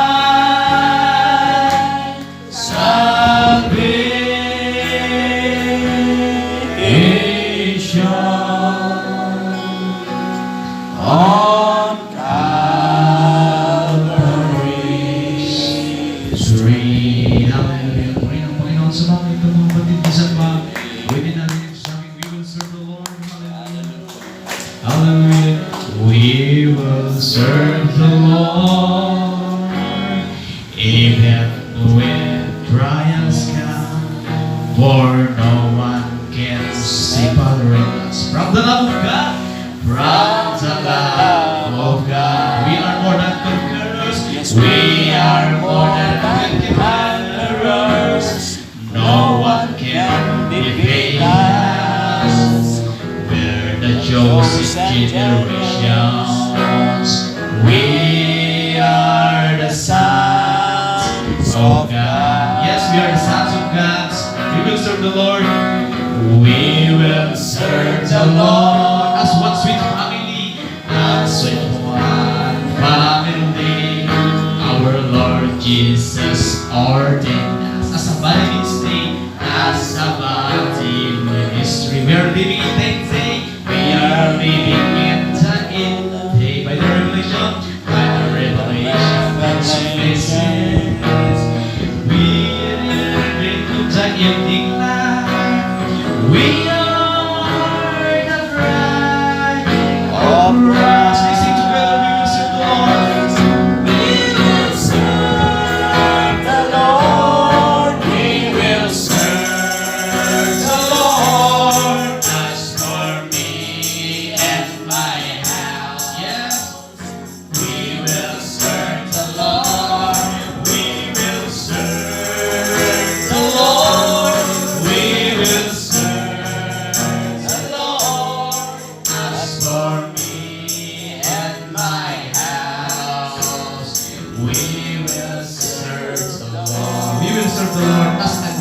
salvation on Calvary's tree. Hallelujah. Purihin ang Panginoon sa mga ito, mga batid. Isa pa, within natin ito sa amin, we will serve the Lord. Hallelujah. Hallelujah. We will serve the Lord, even when trials come, for no one can separate us from the love of God, from the love of God. We are more than conquerors. We are more than conquerors. No one can defeat us. We're the chosen generations. We are the sons of God. Yes, we are the sons of God. We will serve the Lord. We will serve the Lord as one sweet family. As one family. Our Lord Jesus ordained us as a body ministry. As a body ministry. We are living in that day. We are living in that day by the revelation. By the revelation. We are living in the evening light. We are the bride of Christ. Let's sing together. We will serve the Lord. We will serve the Lord. We will serve the Lord. As for me and my Lord. Tapos